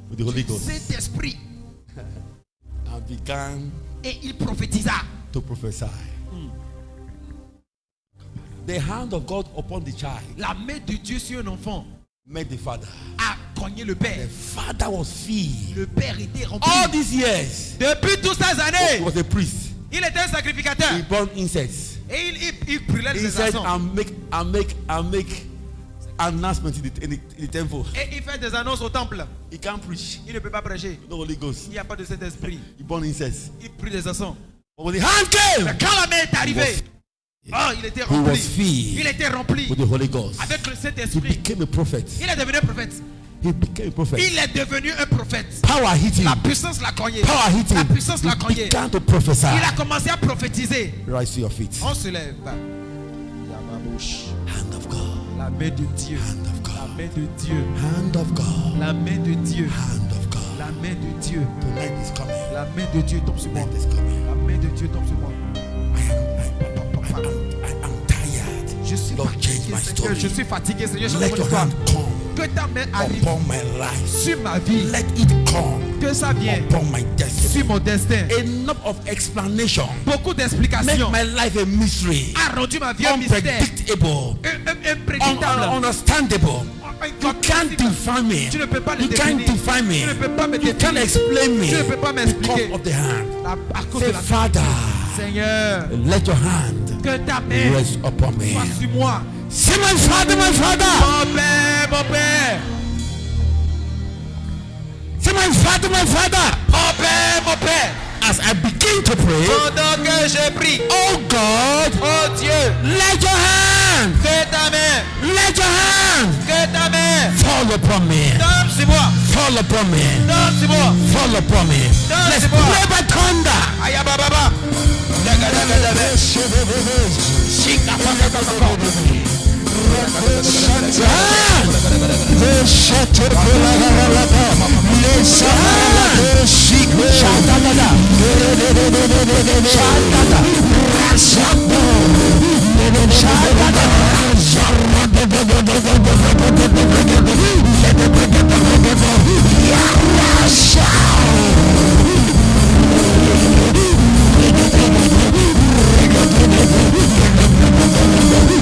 with the Holy du Ghost Saint-Esprit and began et il prophétisa. to prophesy. The hand of God upon the child La main de Dieu sur un enfant met the father. a cogné le père. The father was filled. Le père était rempli. All these years, Depuis toutes ces he années, was a priest. il était un sacrificateur. He burned incense. Et il brûlait les Incense encens. and make announcements in the temple. Et il fait des annonces au temple. He can't preach. Il ne peut pas prêcher. No Holy Ghost. Il n'y a pas de Saint-Esprit. He burned incense. Il brûle les encens. But when the hand came, Mais quand la main est arrivée, il était he was rempli. filled Il était rempli with the Holy Ghost. avec le He Saint-Esprit. became a prophet. Il est devenu un prophète. He became a prophet. Il est devenu un prophète. Power hit him. La puissance l'a cogné. Power hit La him. puissance l'a He cogné. began to prophesy. Il a commencé à prophétiser. Rise to your feet. On se lève. Hand of God. La main de Dieu. Hand of La God. main de Dieu. Hand of God. La main de Dieu. Hand of God. La main de Dieu. Tonight is coming. La main de Dieu tombe sur moi. Tonight is coming. La main de Dieu tombe sur moi. I am tired. Je suis Lord, change fatigué, my Seigneur. story. Je suis fatigué, Seigneur. Change Let mon your histoire. hand come Que ta main arrive upon my life. sur ma vie. Let it come Que ça vienne upon my destiny. sur mon destin. Enough of explanation. Beaucoup Make d'explications my life a mystery. a rendu ma vie un mystère. Unpredictable. Imprédictable. Ununderstandable. You can't define me. Tu ne peux pas le You can't définir. define me. Tu ne peux pas me You can't définir. explain me. Tu ne peux pas m'expliquer. Because of the hand. À cause Say, de la Father, Seigneur, let your hand que ta main rest upon me. soit sur moi. Say, my Father, my Father. Mon Père, mon Père. Say, my Father, my Father. Mon Père, mon Père. As I begin to pray, Pendant que je prie, oh God, oh Dieu, let your hand, que ta main, let your hand que ta main fall upon me. tombe sur moi, Fall upon me. tombe sur moi. Fall upon me. Let's c'est bon. pray by thunder. Aïe, baba. Hand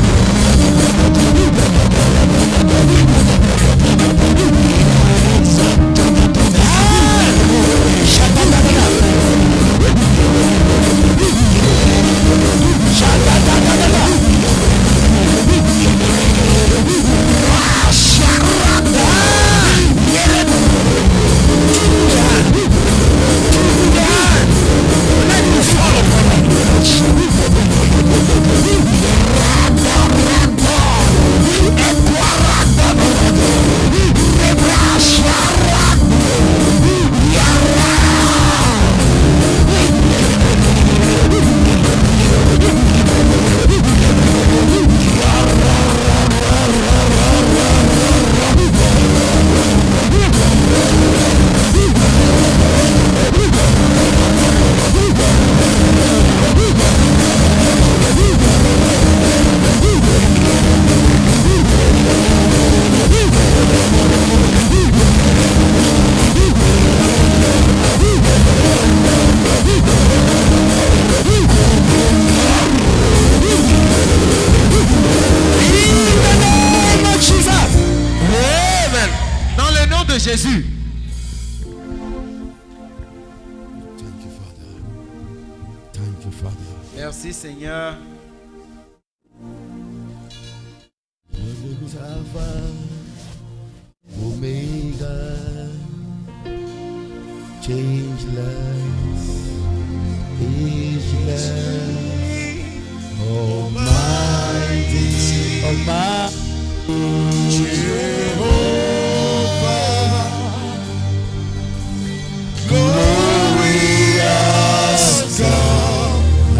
de Jésus. Thank you, Father. Thank you, Father. Merci Seigneur. Alpha, Omega, changeless, ageless, Almighty, Jehovah, glorious God, I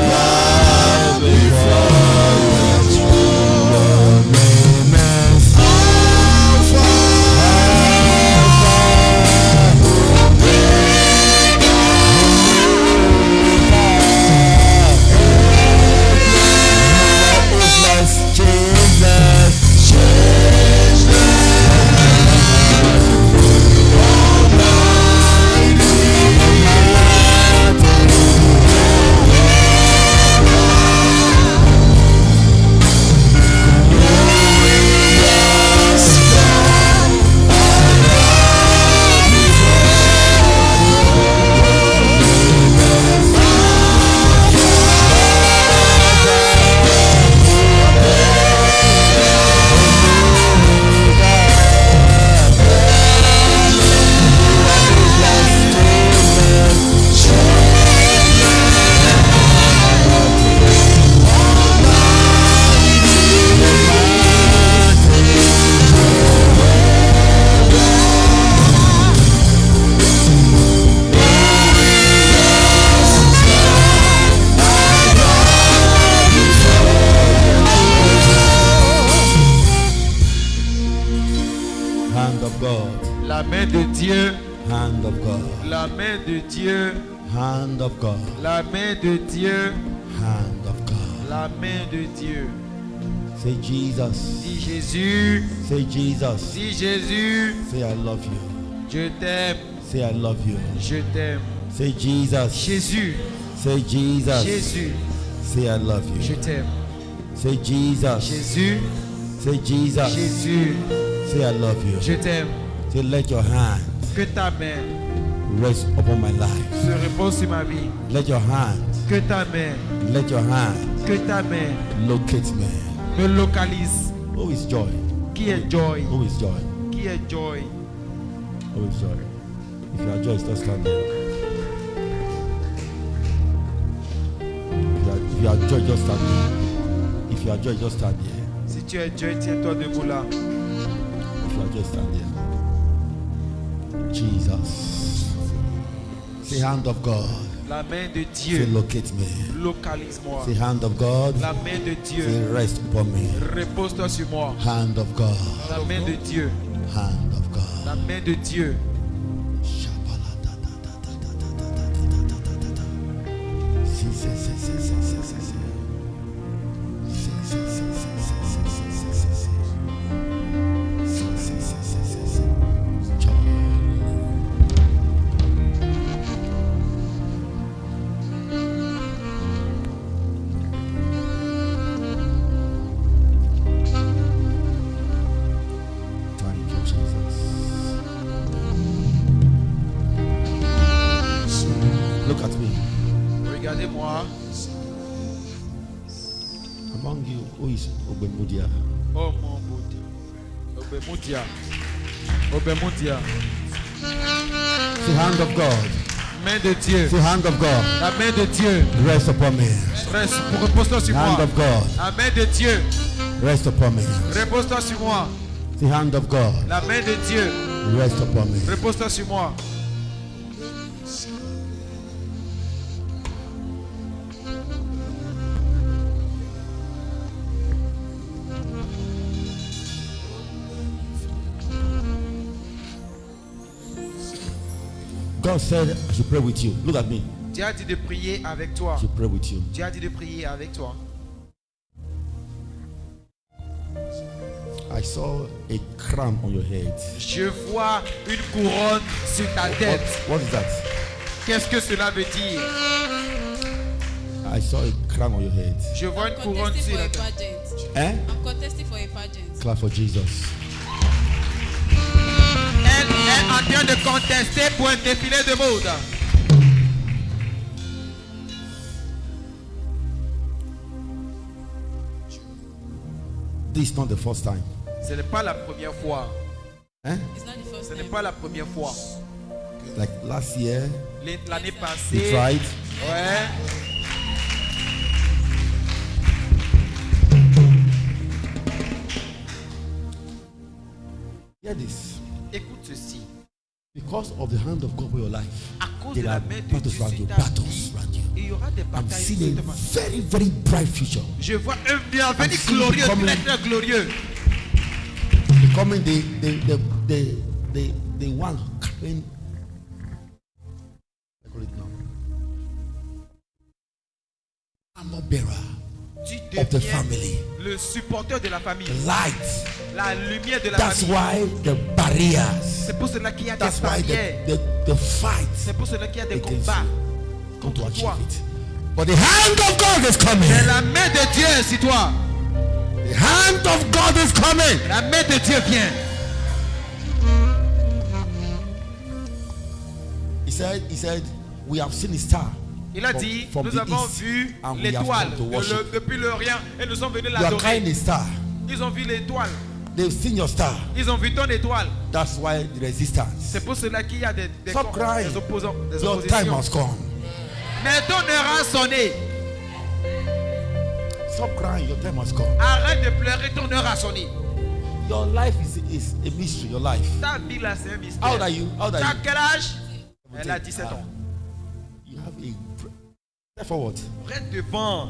bow before you. Hand of God. La main de Dieu. Hand of God. La main de Dieu. Hand of God. La main de Dieu. Hand of God. La main de Dieu. Say Jesus. Dis Jésus. Say Jesus. Dis Jésus. Say I love you. Je t'aime. Say I love you. Je t'aime. Say Jesus. Jésus. Say Jesus. Jésus. Say I love you. Je t'aime. Say Jesus. Jésus. Say Jesus. Jésus. Say I love you. Je t'aime. Say let your hand Que ta main rest upon my life. se repose sur ma vie. Let your hand, Que ta main, let your hand que ta main locate me. me localise. Who is joy? Qui est joy? Who is joy? Qui est joy? Who is joy? If you are joy, start standing. If you are joy, just stand here. If you are joy, just stand here. Si tu es joy, tiens-toi debout là. If you are just stand here. Jesus. Say hand of God. La main de Say Dieu, locate me. localise-moi. Say hand of God. La main de Say Dieu, rest upon me. repose-toi sur moi. Hand of God. La main de Dieu, Hand of God. la main de Dieu. Thank you, Jesus. Look at me. Regardez-moi. Among you, who is Obemudia? Oh mon beau Dieu. Obemudia. Obemudia. The hand of God. Main de Dieu. The hand of God. La main de Dieu. Rest upon me. Reste, repose-toi sur Hand moi. of God. La main de Dieu. Rest upon me. Repose-toi sur moi. The hand of God. La main de Dieu. Rest upon me. Repose-toi sur moi. God said I should pray with you. Look at me. Dieu a dit de prier avec toi. I should pray with you. Dieu a dit de prier avec toi. I saw a crown on your head. Je vois une couronne sur ta tête. What is that? Qu'est-ce que cela veut dire? I saw a crown on your head. Je vois une couronne Contesting sur for la a tête. pageant. Eh? I'm contesting for a pageant. Clap for Jesus. en train de contester pour un défilé de mode. This is not the first time. Ce n'est pas la première fois. Eh? Ce n'est pas la première fois. Like last year, L'année we passée, tried. ouais, Hear this. écoute ceci. Because of the hand of God over your life, À cause de there la are main de battles Dieu around sur you. ta Battles vie, around you. il y aura des I'm batailles seeing sur a toi. very, very bright future. Je vois un bienvenu I'm seeing glorieux, coming. très très glorieux. Becoming the one carrying. I call it now. Armor bearer Tu of the deviens family. le supporter de la famille, Light. la lumière de la That's famille. why the barriers. C'est pour cela qu'il y a des That's why barrières. the fight C'est pour cela qu'il y a des against combats you come to contre achieve toi. it. But the hand of God is coming. Mais la main de Dieu est sur toi. The hand of God is coming. La main de Dieu vient. He said, we have seen a star. Il a dit, from nous the avons east, vu and we have l'étoile come to worship. depuis l'Orient et nous sommes venus You are l'adorer. carrying a star. Ils ont vu l'étoile. They've seen your star. Ils ont vu ton étoile. That's why the resistance. C'est pour cela qu'il y a des Stop crying. opposants. Des Your time oppositions. has come. Mais ton heure a sonné. Stop crying. Your time has come. Arrête de pleurer, ton heure a sonné. Your life is a mystery. Your life. Ta vie là, c'est un mystère. How old are you? How old Tu are as you? quel âge? Elle a 17 ans. You have a. Step forward. Reste devant.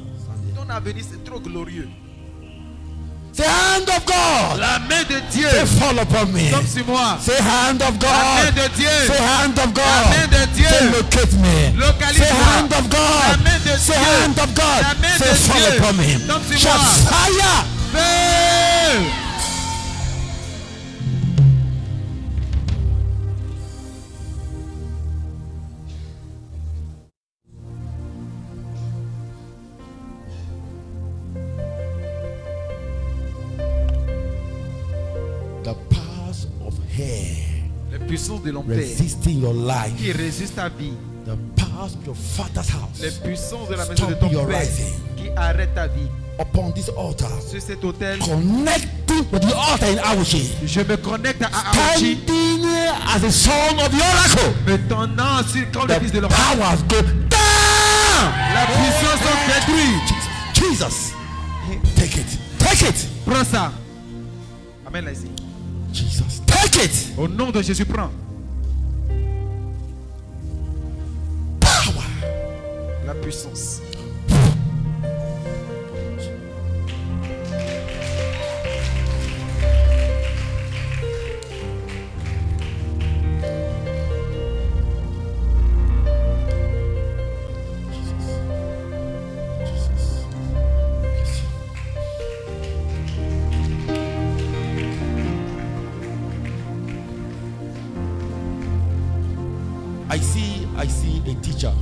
Ton avenir, c'est trop glorieux. Say hand of God. La main de Dieu Say fall upon me. tombe sur moi. Say hand of La main God. de Dieu. Say hand of La main God. de Dieu. Say locate me. Localise-moi. Say hand of La God. main de Say Dieu. hand of God. La main Say de fall Dieu. upon me. Tombe sur Shout moi. fire. Feu. The powers of hell Les puissances de l'enfer resisting your qui life. résistent à vie. The powers of your father's Les house puissances de la maison de stop ton your père rising. qui arrêtent ta vie. Upon this altar, Sur cet autel, connecting with the altar in Awushi, je me connecte à Aouchi, standing as a son of the oracle. me tendant sur comme le fils de The l'oracle. powers go down. La puissance sont détruites. Jesus, take it, take it. Prends ça. Amen là ici. Jesus, take it. Au nom de Jésus, prends. Power. La puissance. I see a teacher.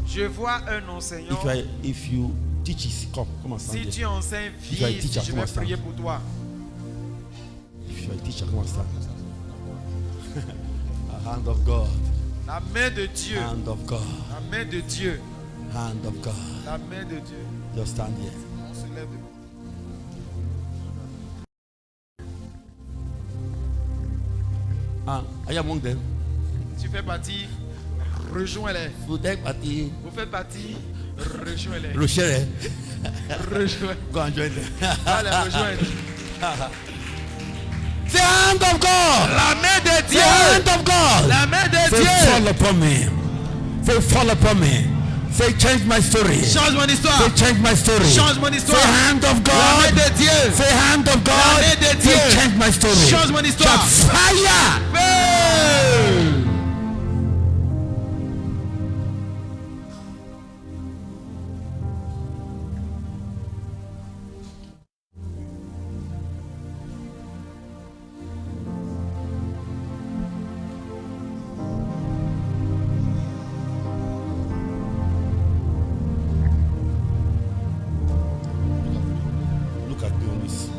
Je vois un enseignant. If you teach it, come and stand Si here. tu enseignes, You are a viens, teacher, je come vais on, stand. prier pour toi. If you are a teacher, come and stand. A hand of God, La main de Dieu. hand of God, La main de Dieu. hand of God. La main de Dieu. Just stand here. On se lève debout. Are you among them? Tu fais partie. Rejoins-les. Vous êtes parti. Vous faites partie. Rejoins-les. Rocher, Rejoins. go and join them. Allez, rejoindre. The hand of God. La main de The Dieu. hand of God. La main de Say Dieu. fall upon me. Say fall upon me. Say change my story. Change mon histoire. Say change my story. Change mon Say histoire. hand of La God. main de Dieu. Say hand of God. La main de Dieu. Say change my story. Change mon histoire. Shout fire. Feu. Look at me on this.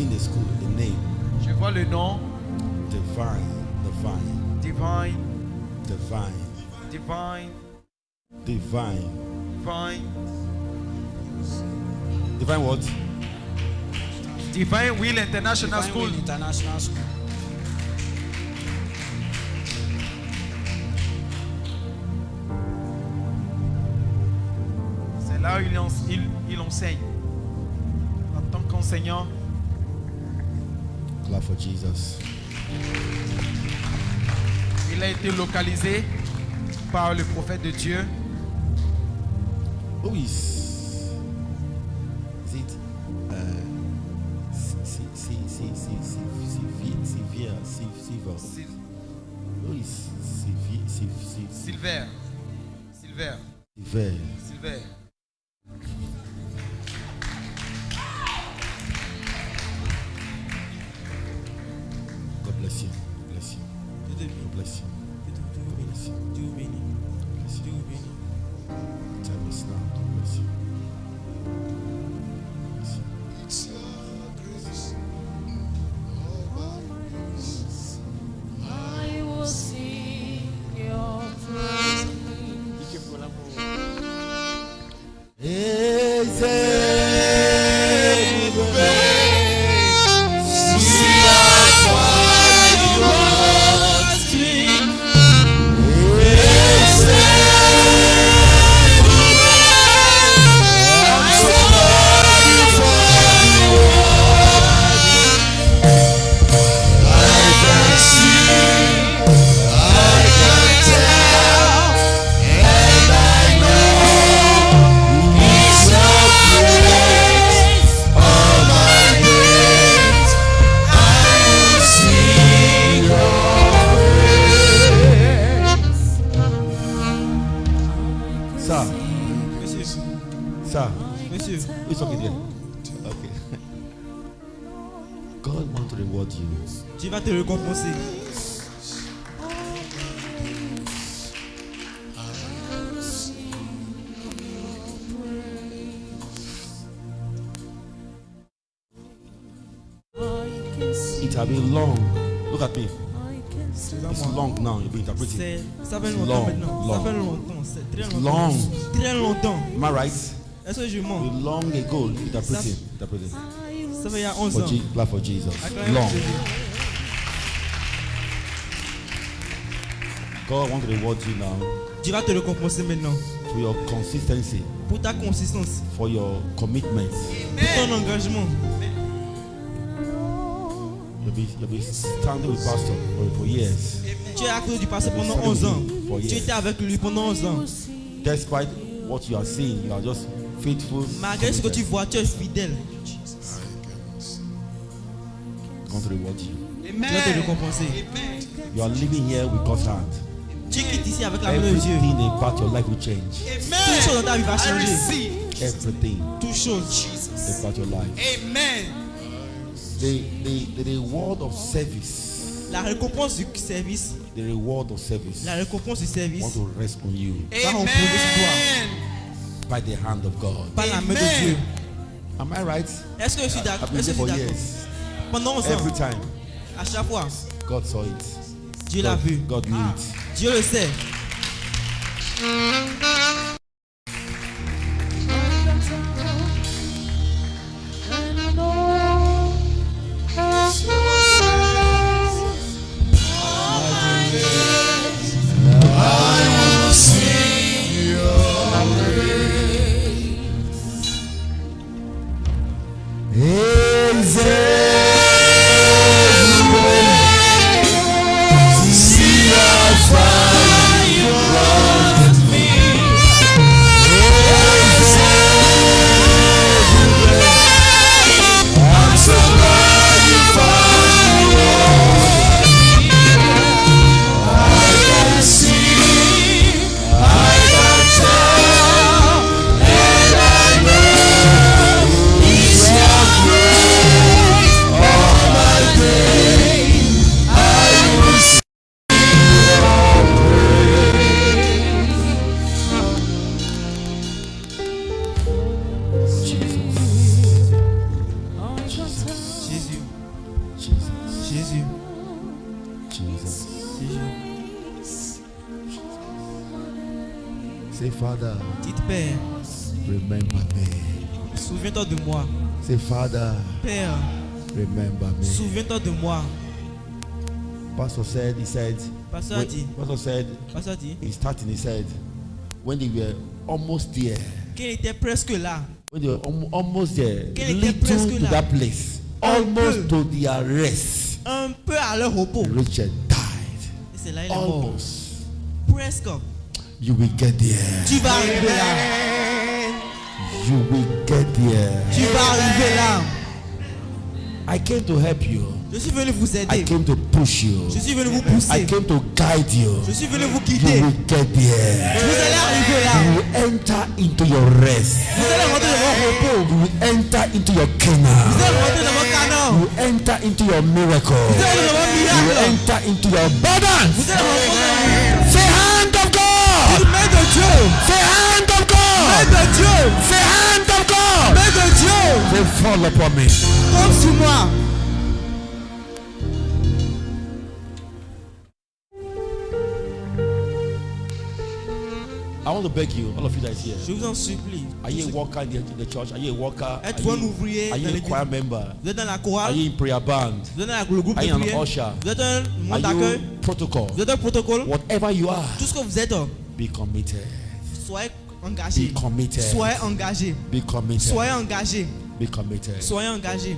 seeing the school, the name. Je vois le nom. Divine. Divine. Divine. Divine. Divine. Divine. Divine what? Divine Will International Divine School. Will International School. C'est là où il enseigne. En tant qu'enseignant, Clap for Jesus. il a été localisé par le prophète de Dieu. Who is it? Silver. Who is Silver. God bless you. Bless you. God bless you. Bless you. Bless you. Time is now. God bless you. Bless you. It's your grace, all my days. I will sing your praise. Sir, Monsieur, who's talking here? Okay. God wants to reward you. Dieu va te récompenser. It has been long. Look at me. It's long now. You've been interpreting. Ça fait It's longtemps long, maintenant. long. Ça fait longtemps. C'est très It's longtemps. long. Très longtemps. Am I right? Est-ce que je mens? Long ago, interpreting. Interpreting. Ça fait il y a 11 For, ans. clap for Jesus. Acclamez Long. Jésus. God wants to reward you now Dieu va te récompenser maintenant. for your consistency, Pour ta consistance. for your commitment. Pour ton engagement. You'll be standing with Pastor for years. Tu es à côté du passé pendant 11 ans. Tu étais avec lui pendant 11 ans. Despite what you are seeing, you are just faithful. Malgré ce que tu committed. vois, tu es fidèle. God wants to reward you. Dieu va te récompenser. You are living here with God's hand. Tu quittes ici avec la main de Dieu. Everything about your life will change. Toute chose dans ta vie va changer. Everything Toute chose. about your life. Amen. The reward of service. La récompense du service. The reward of service La récompense du service want to rest on you va reposer sur toi. by the hand of God. Par la main de Dieu. Am I right? Est-ce que je suis d'accord? I've been Est-ce que there je for suis d'accord? years. Pendant 11 Every ans, time à chaque fois, God saw it. Dieu l'a vu. God knew it. Dieu le sait. Jésus. Jesus. Jésus. Say, Father, Dites Père, remember me. souviens-toi de moi. Say, Father, Père, remember me. souviens-toi de moi. Pastor said, Pasteur a dit, Pasteur a dit, he started, he said, when they were almost there, qu'il était presque là. when they were almost there, Qu'il était little presque to là. that place, Un almost peu. to their rest, Un peu à leur repos. Richard died. Et c'est là il est mort. Almost. Presque. You will get there. Tu vas arriver là. You will get there. Tu vas arriver là. I came to help you. Je suis venu vous I aider. came to push you. Je suis venu vous I pousser. came to guide you. Je suis venu vous You guider. will get there. Vous allez arriver là. You will enter into your rest. Vous allez rentrer dans votre repos. You will enter into your Vous canal. allez rentrer dans votre canon. You will enter into your miracle. Vous allez dans votre You will miracle. enter into your abundance. Vous allez rentrer Say hand of God. dans main de Dieu. Say hand of Main God. de Dieu. Say hand of God. Main de Dieu. Say fall upon me. Tombe sur moi. I want to beg you, all of you that is here. Je vous en supplie. Are you a worker in the church? Are you a worker? Are Êtes-vous un you, ouvrier are dans you a l'église? choir member? Vous êtes dans la Are chorale. you in prayer band? Vous êtes dans le groupe Are de you an prière. usher? Vous êtes un monde Are d'accueil. you protocol? Vous êtes un protocole. Whatever you are, Tout ce que vous êtes, be committed. soyez Be engagé. committed. Soyez engagé. Be committed. Soyez engagé. Be committed. Soyez engagé.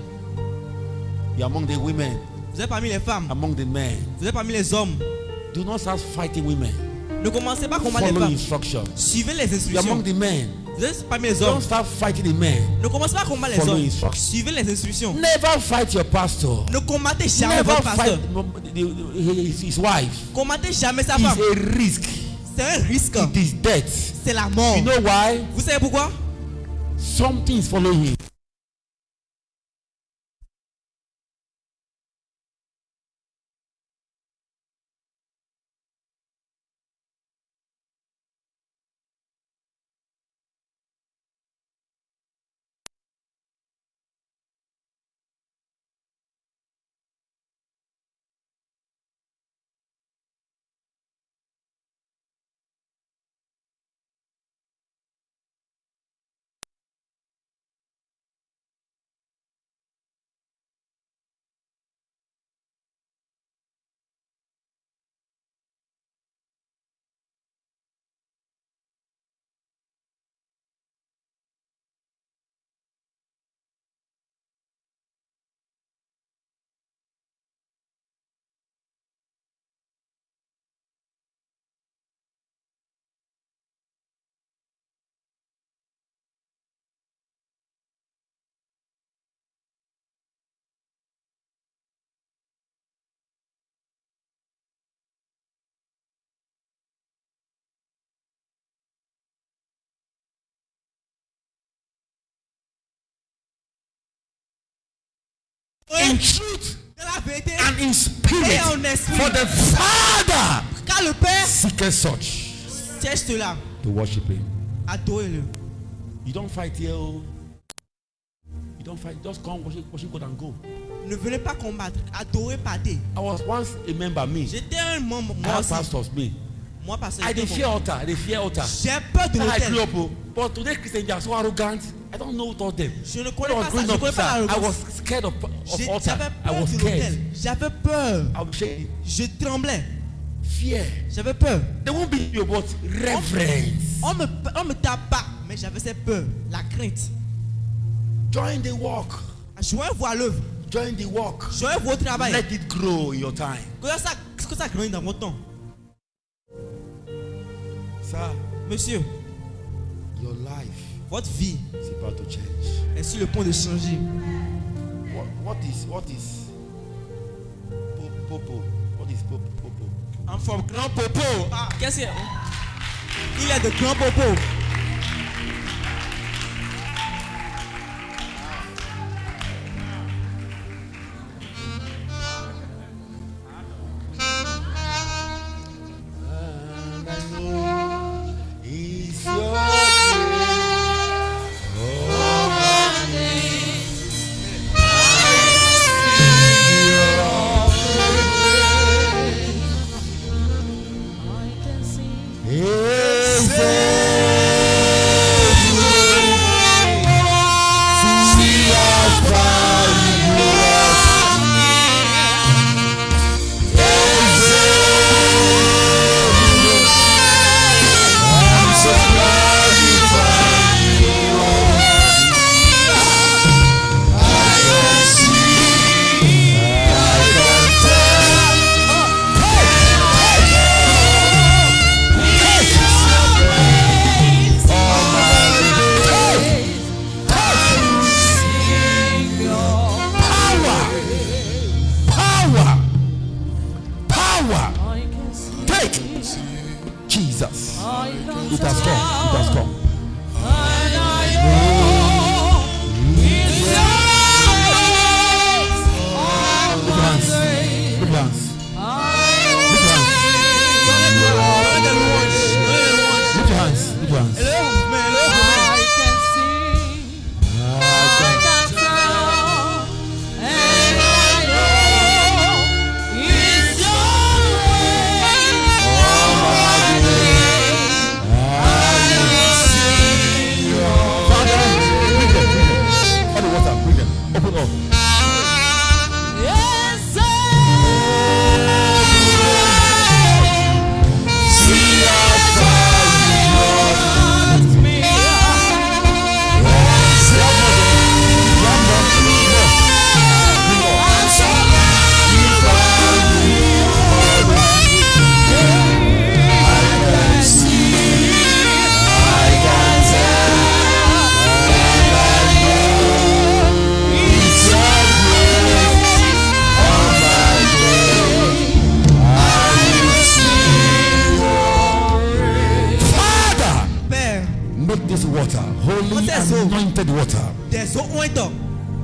You're among the women, Vous êtes parmi les femmes. among the men. Vous êtes parmi les hommes. Do not start fighting women. Ne commencez pas à combattre les Follow femmes. instruction. Suivez les You're among instructions. the men. Vous êtes parmi les hommes. Don't start fighting the men. Ne commencez pas à combattre les Follow hommes. instructions. Suivez les instructions. Never fight your pastor. Ne combattez jamais Never votre pasteur. fight his wife. Combattez jamais sa femme. It's a risk. C'est un risque. It is death. C'est la mort. You know why? Vous savez pourquoi? Something is following him. In truth De la vérité. and in spirit. Et en esprit. For the Father Car le Père seeketh such cherche cela. to worship him. Adorez-le. You don't fight here. Oh. You don't fight. Just come worship God and go. Ne venez pas combattre. Adorez, partez. I was once a member. Me. J'étais un membre. I Moi have aussi. pastors. Me. Moi, parce que I dey fear altar. I dey fear altar. j'ai peur de I grew l'hôtel. up. Oh. But today Christians they are so arrogant. I don't know what all them. Je ne When connais I was pas ça. growing Je ne up, connais pas sir, I l'arrogance. was scared of altar. J'avais I peur was de scared. l'hôtel. J'avais peur. I was shaking. Je tremblais. Fear. J'avais peur. They won't beat you, but reverence. On me tape pas. Mais j'avais cette peur. La crainte. Join the walk. Je vais voir l'œuvre. Join the walk. Je vais voir au travail. Let it grow in your time. Que ça grandit dans votre temps. Sir, Monsieur, your life votre vie is about to change. est sur le point de changer. What is popo? What is popo? En forme grand popo. Ah, qu'est-ce qu'il y a? Il est de grand popo. And I know it's your grace.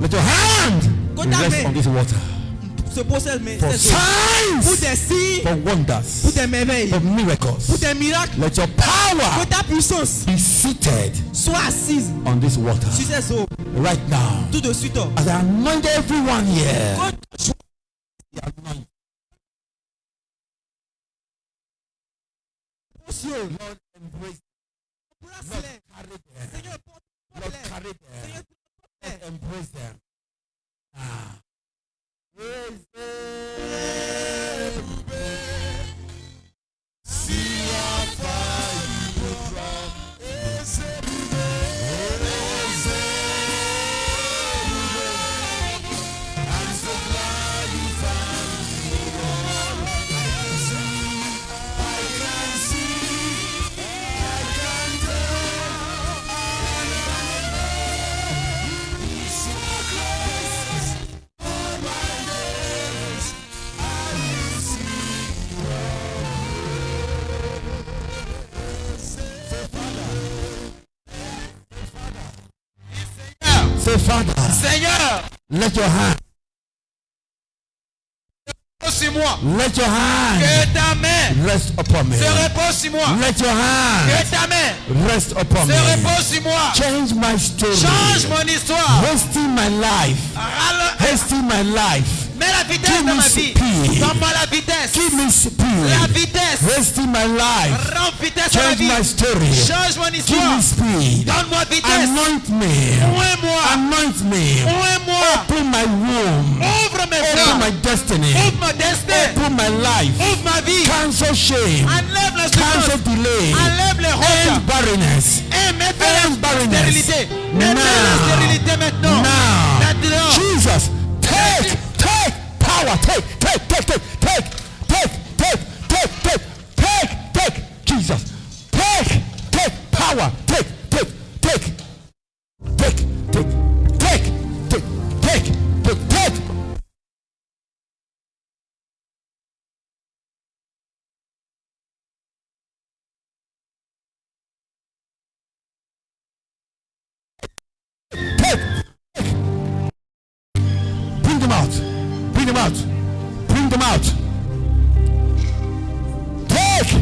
Let your hand Kota rest main. on this water. Se pose cette main. For cette eau. Pour signs, des signes, for pour wonders, des merveilles, for pour miracles. des miracles. Let your Que power ta puissance be seated soit assise on this water sur ces eaux. right now. Tout de suite. As I anoint everyone here. Quand tu Anoint. Lord, embrace. places-les. Carry them. Seigneur, Lord, porte-les. carry them. Seigneur, porte-les. Embrace them. Ah. Praise Say, Father, Seigneur, let your hand, repose sur moi. let your hand Que ta main rest upon me. se repose sur moi. Let your hand Que ta main rest upon se me. repose sur moi. Change my story. Change mon histoire. Wasting my life. Hasting my life. Mets la vitesse Give dans me ma vie. speed. Donne-moi la vitesse. Give me La speed. vitesse. Wasting my life. Rends vitesse à ma Change vie. my story. Change mon Give me histoire. speed. Donne-moi vitesse. Anoint me. Ouin-moi. Anoint me. Ouin-moi. Open my womb. Ouvre mes Open flancs. my destiny. Ouvre mon destin. Open my life. Ouvre ma vie. Cancel shame. Enlève la Cancel souffrance. delay. Enlève les End routes. barrenness. Et mettez la barrenness. stérilité. Mettez la Now. stérilité maintenant. Now. Maintenant. Jesus, take power, take, Jesus, take power, take, bring them out, bring them out, bring them out. Take.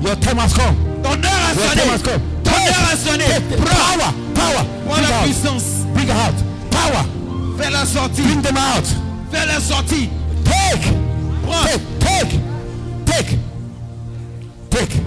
Your time has come. Ton heure a Your time has sonné. come. Ton heure a sonné. Prends. Power. Prends Bring la out. puissance. Bring out. Power. Fais la sortie. Bring them out. Fais la sortie. Take. Prends. Take.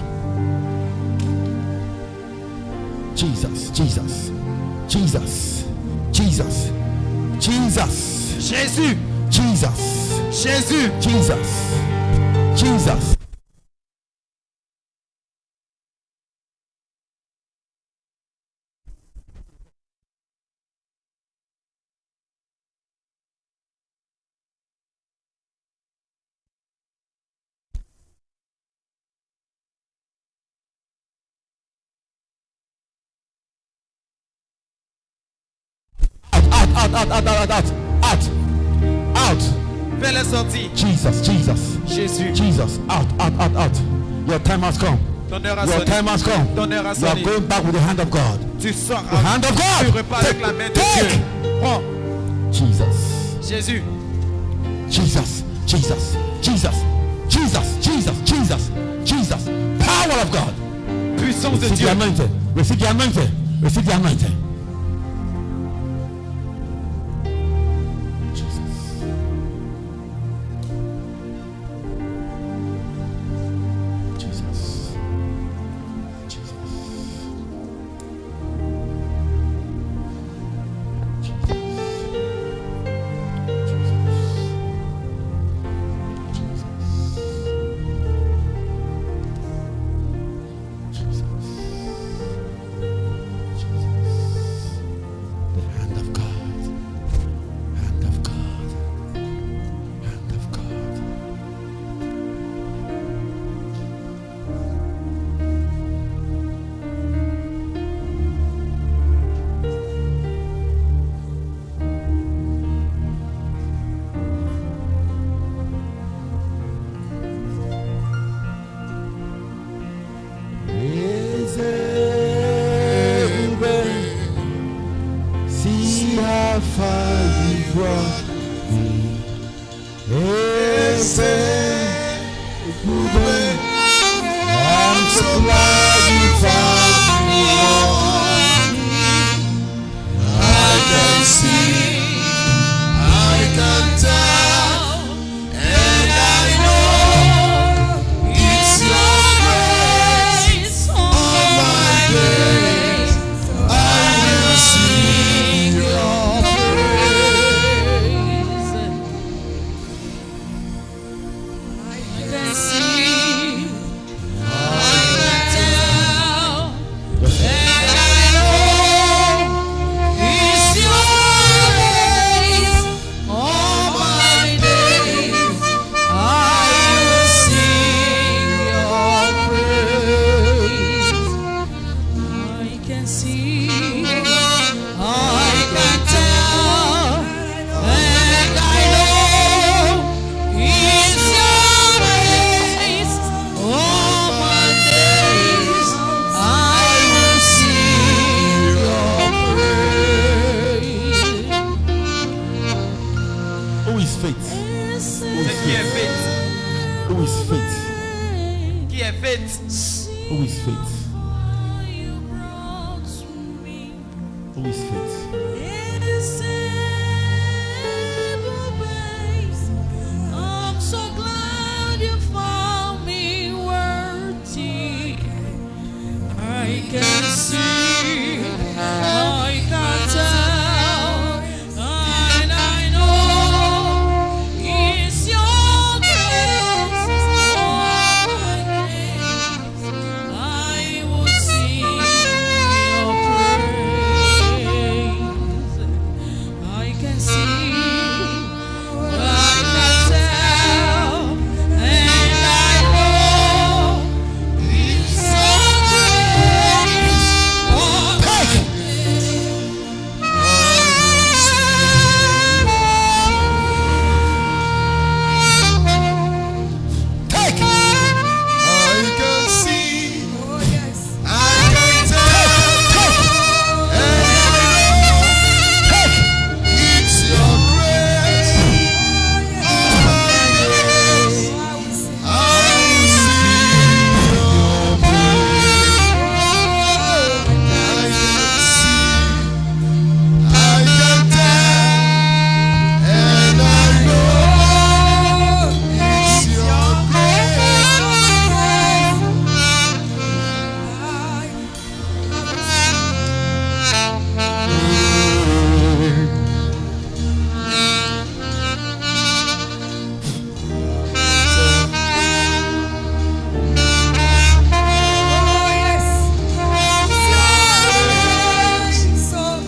Jesus. Jésus. Jesus. Out. Fais la sortie. Jesus. Jésus. Out. Your time has come. Ton heure a Your sonné. time has come. Ton heure a You are sonné. going back with the hand of God. Tu sors. The hand of God. Tu repars avec la main de Take. Dieu. Prends. Jesus. Jésus. Power of God. Puissance de Receive the Dieu. anointing. Receive the anointing. Jesus. I'm so glad you found me, Lord. I can see, I can tell, and I know it's your grace all my days. I will sing your praise. I can see, I can tell, and I know it's your grace all my days. I will sing your praise. I can see, I can tell, and I know it's your grace all my days. I will sing your praise. Who is faith? C'est qui est faith? Who is faith? Qui est faith? Who is faith? You brought me Who is faith? I'm so glad you found me worthy. I can see, I can tell, and I know it's your grace all my days. I will sing your praise. I can see, I can tell, and I know it's your grace all my Take it. I can see, I can tell, and I know it's your grace all my days. I will sing your praise. I can tell, and I know it's your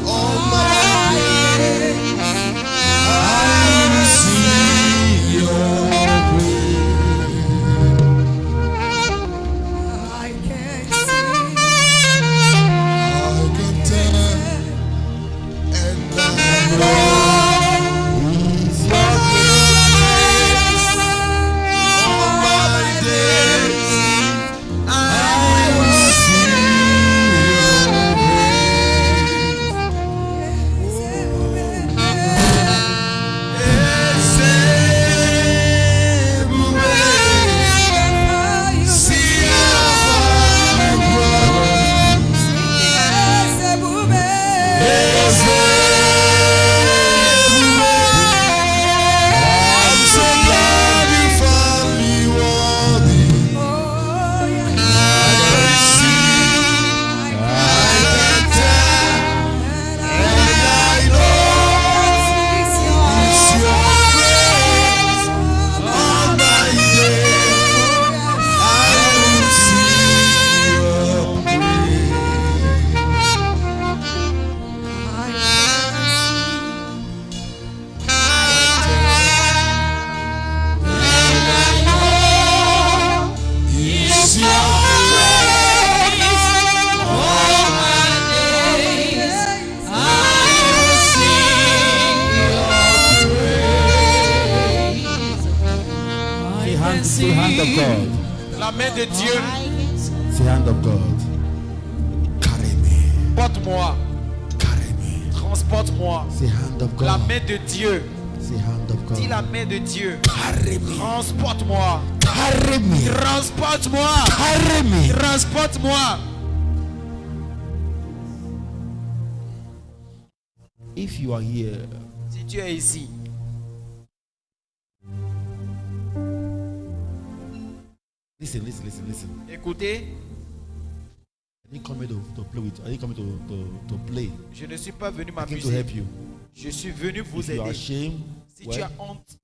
all my days. I will sing your I can tell, and I know it's your grace all my days. I will sing your praise. See how I'm so glad you found me worthy. I can see, I can tell, and I know it's your grace all my days. I will sing your it's your grace all my days. I will sing your praise. The hand of God. La main de Dieu, The hand of God. Carry me. porte-moi, Carry me. transforme Transporte-moi. Say hand of La God. main de Dieu. Say hand of Dis la God. main de Dieu. Carry me. Transporte-moi. Carry me. Transporte-moi. Carry me. Transporte-moi. If you are here, Si tu es ici, listen. écoutez, I didn't come here to play with. I didn't come here to play. je ne suis pas venu I came to m'amuser. help you. Je suis venu vous If you are aider. ashamed, Si tu well, as honte,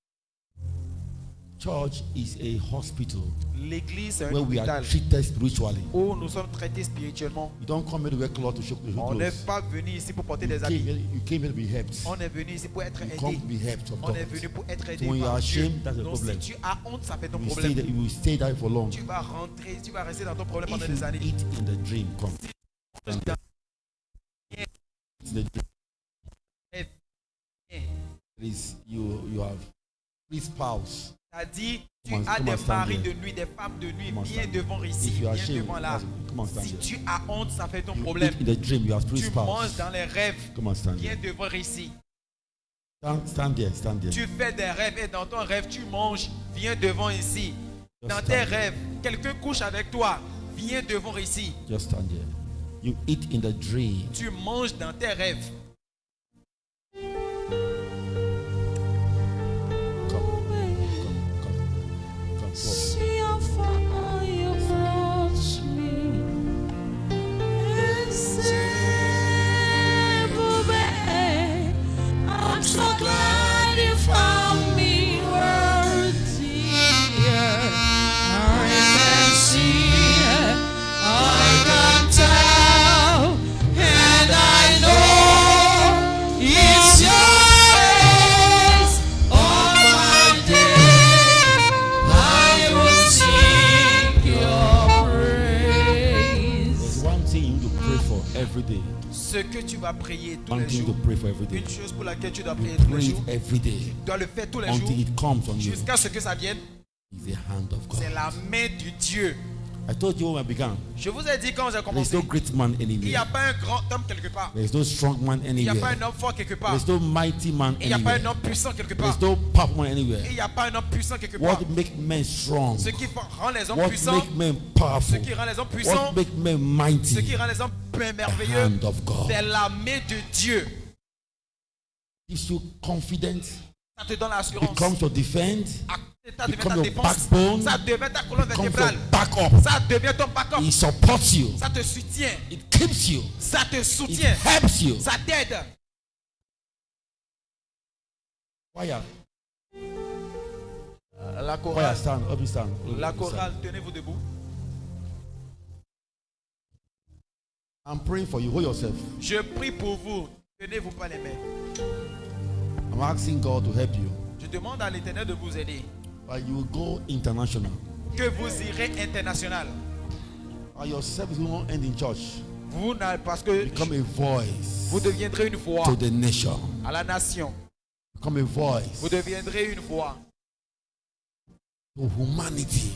church is a hospital l'église est un where we are hôpital treated spiritually. où nous sommes traités spirituellement. You don't come here to wear clothes to show On n'est clothes. pas venu ici pour porter des You habits. came here to be helped. On est venu ici pour être You come aidé. to be helped of On est God. venu pour être aidé So when you par are Dieu. ashamed, that's the Donc si problem. tu as honte, ça fait ton You problème. will stay there for long. Tu vas rentrer, tu vas rester dans ton problème pendant If des you années. eat in the dream, come. Eat in the dream. Please, you have three spouses. T'as dit, tu Come on, as come on, des stand maris here. de nuit, des femmes de nuit. Come on, Viens stand devant ici, If you are viens ashamed, devant là. come on, stand Si here. tu as honte, ça fait ton You problème. eat in the dream, you have three Tu manges spouses. dans les rêves. Come on, stand Viens here. devant ici. Stand there. Tu fais des rêves et dans ton rêve, tu manges. Viens devant ici. Just Dans stand tes here. rêves, quelqu'un couche avec toi. Viens devant ici. Just stand there. You eat in the dream. Tu manges dans tes rêves. Come forward. See how far you brought me. And say, baby, I'm so glad you found me worthy. I can see, I can tell, and I know it's yours all my day. I will sing your praise. There's one thing you need to pray for every day. Ce que tu vas prier tous One les thing to jours. pray for every day. Une chose pour laquelle tu dois You prier tous les pray jours. it every day Tu dois le faire tous les jours. until it comes on you. Jusqu'à ce que ça vienne. It's the hand of God. C'est la main du Dieu. I told you when I began. Je vous ai dit quand j'ai There's commencé. no great man Il n'y anywhere. a pas un grand homme quelque part. There's no strong man Il n'y a pas anywhere. un homme fort quelque part. There's no mighty man Il n'y a pas un anywhere. homme puissant quelque part. There's no powerful man anywhere. Il n'y a pas un homme puissant quelque part. What make men strong? Ce qui rend les hommes What puissants, make men ce powerful? qui rend les hommes puissants, What make men ce mighty? qui rend les hommes The merveilleux, hand of God c'est la main de Dieu. gives you confidence, Ça te donne l'assurance. becomes your defense, Ça devient ta become your défense. backbone, Ça devient ta colonne becomes your vertébrale. backup. Ça devient ton backup. It supports you. Ça te soutient. It keeps you. Ça te It soutient. helps you. Ça t'aide. Choir, La choir, chorale. stand, up, you stand. La chorale, tenez-vous debout. I'm praying for you. Hold yourself. Je prie pour vous. Tenez-vous pas les mains. I'm asking God to help you. Je demande à l'Éternel de vous aider. But you will go international. Que vous irez international. Or your service will not end in church. Vous n'avez parce que Become a voice vous deviendrez une voix to the nation. à la nation. Become a voice Vous deviendrez une voix to humanity.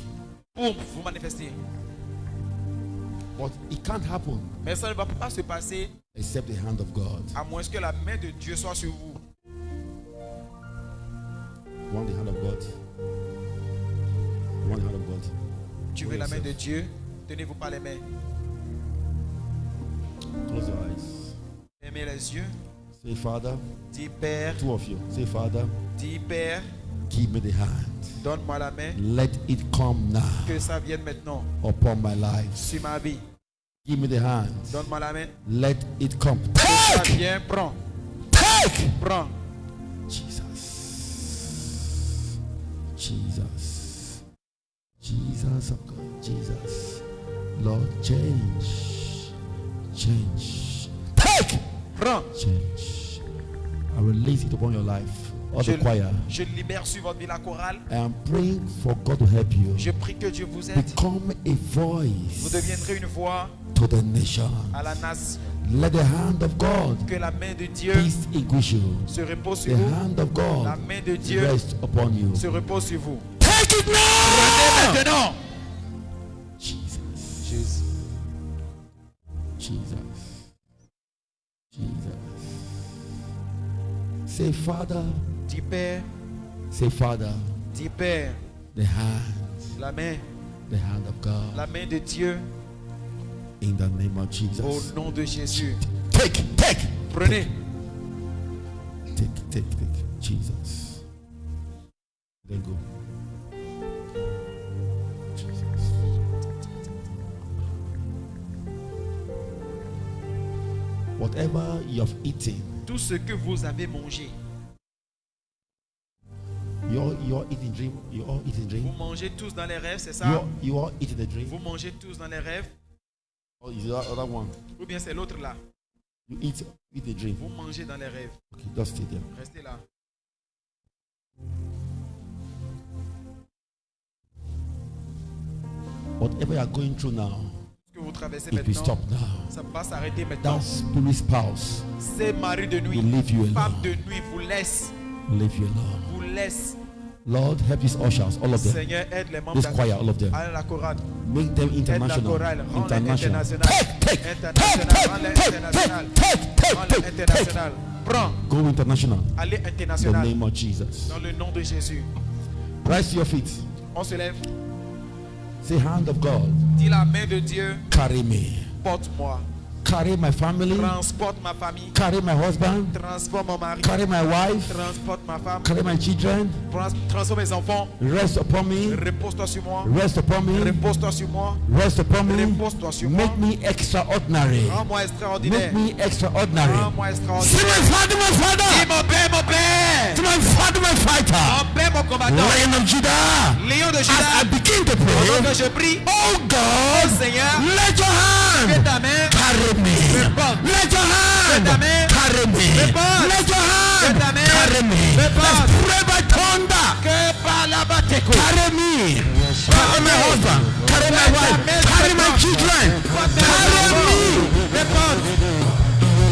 pour vous manifester. But it can't happen Mais ça ne va pas se passer except the hand of God. à moins que la main de Dieu soit sur vous. You want the hand of God? You want the hand of God? Tu veux la main de Dieu? Tenez-vous par les mains. Close your eyes. Fermez les yeux. Say, Father, Dis Père, two of you. Say, Father, dis Père, give me the hand. donne-moi la main. Let it come now Que ça vienne maintenant upon my life. sur ma vie. Give me the hand. Donne-moi la main. Let it come. Que ça Take! vienne, prends, Take! prends. Jesus. Jesus. Jesus of God. Jesus. Lord, change. Change. Take! Prends. Change. I release it upon your life. All the choir. Je libère sur votre vie la chorale. I am praying for God to help you. Je prie que Dieu vous aide. Become a Vous voice deviendrez une voix to the nation. à la nation. Let the hand of God Que la main de Dieu distinguish you. se repose The sur vous. hand of La God main de Dieu rest upon you. se repose sur vous. Take it now! Maintenant. Jesus. Jésus. Jesus. Jesus. Say, Father. Dis Père. Say, Father. Dis Père. The hand. La main. The hand of God. La main de Dieu. In the name of Au Jesus. nom de Jésus. Take. Prenez. Take. Jesus. Then go. Jesus. Whatever you have eaten, Tout ce que vous avez mangé. you all eating dream. You all eating Vous dream. mangez tous dans les rêves, c'est ça? You all eating the dream. Vous mangez tous dans les rêves? Or is the other one? Ou bien c'est l'autre là? You eat the dream. Vous mangez dans les rêves. Okay, just stay there. Restez là. Whatever you are going through now, Ce que vous traversez it will maintenant, stop now. ça va s'arrêter maintenant. That spirit spouse Ces maris de nuit, will leave you femmes alone. de nuit vous laissent. Leave you alone. Vous laissent. Lord, help these ushers, all of them. Seigneur, aide les membres This choir, all of them. à la chorale. Make them Aide la international. chorale. Rends-les International. internationales. Rends-les internationales. Prends. Go international. Allez In the international. name of Jesus. Dans le nom de Jésus. Rise to your feet. On se lève. Say, hand of God, Dis la main de Dieu. carry me. Porte-moi. Carry my family. Transporte ma famille. Carry my husband. Transforme mon mari. Carry my wife. Transporte ma femme. Carry my children. Transforme mes enfants. Rest upon me. Repose-toi sur moi. Rest upon me. Repose-toi sur moi. Rest upon me. Repose-toi sur moi. Make me extraordinary. Rends-moi extraordinaire. Make me extraordinary. Rends-moi See extraordinaire. my father, my Dis father. mon père, mon père. To my father, my fighter. Mon père, mon combattant. Lion of Judah. Lion de As I Judas. begin to Pendant pray, que je prie, oh God, Seigneur, let your fais hand ta main. carry me. Réponds. Let your hand ta main. carry me. Réponds. Let your hand ta main. carry me. Réponds. Let's pray by thunder. Que par là-bas t'écoutes. Carry me. Carry my husband. Carry my wife. Carry my children. Carry me. Réponds.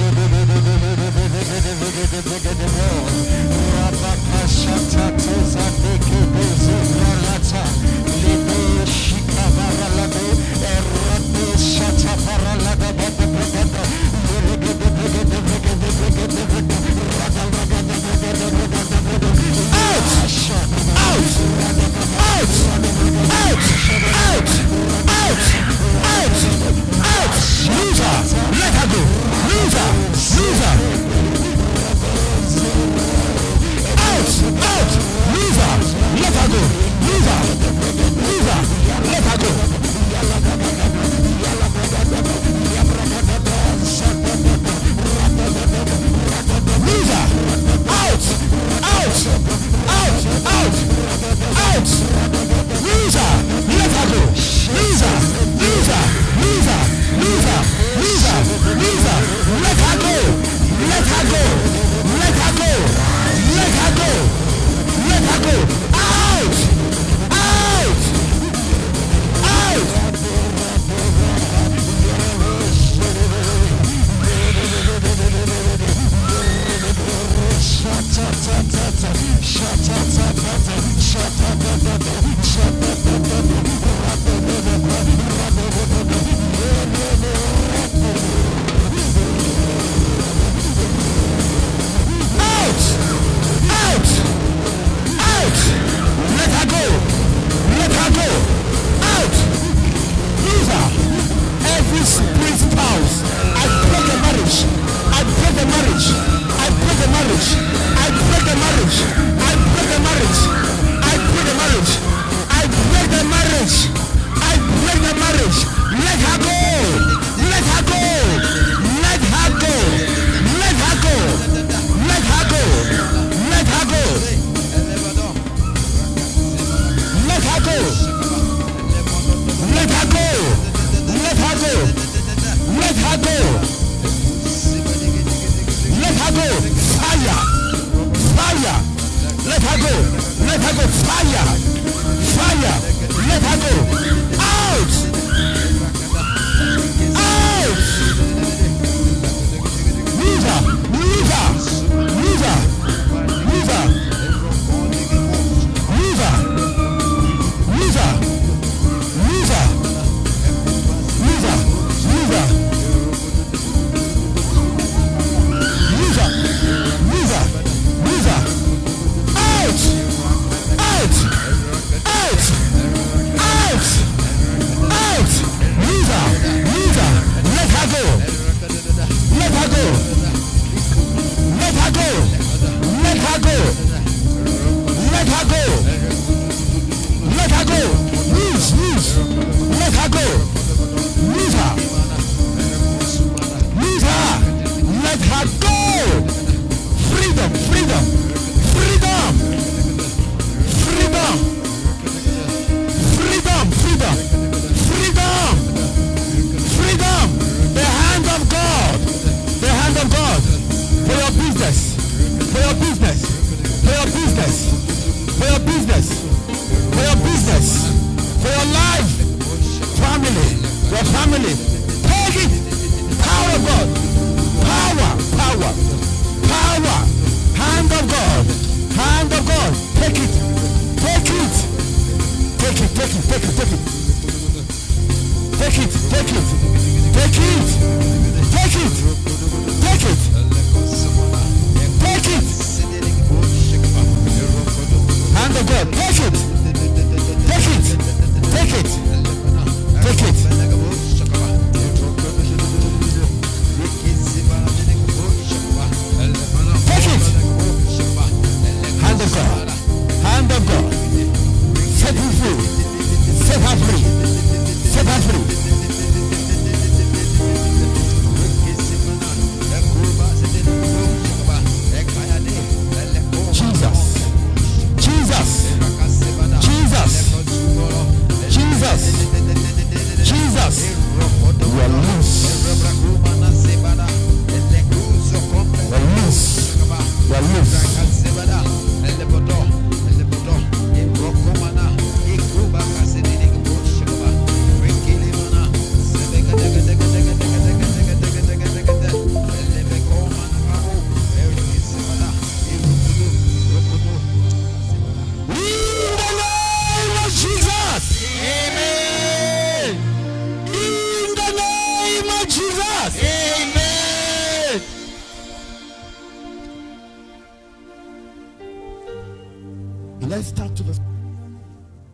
Let's start to the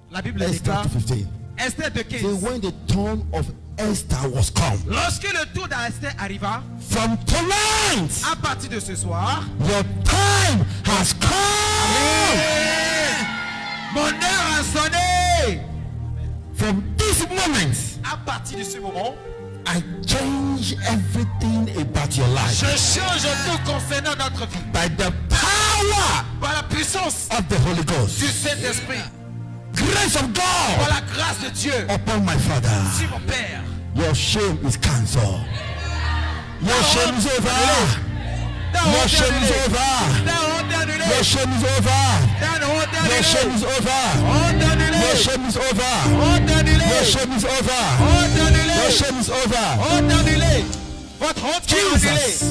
La Bible let's déclare, start to 15. Esther de See, 15. when the turn of Esther was come, Lorsque le tour d'Esther arriva, from tonight, à partir de ce soir, your time has come. mon heure a sonné. From this moment, À partir de ce moment, I change everything about your life je change tout concernant notre vie. by the power Par la puissance of the Holy Ghost. du Saint-Esprit, Grace of par God la grâce de Dieu, upon my father. sur mon Père. Your shame is cancelled. Your shame is over. Ta Your honte est shame is annulée. over. Ta honte est annulée. Your shame is over. Ta honte est Your shame annulée. is over. Honte annulée. Your shame is over. Honte annulée. Your shame is over. Honte annulée. Your shame is over. Honte annulée. Votre honte est annulée. Jesus.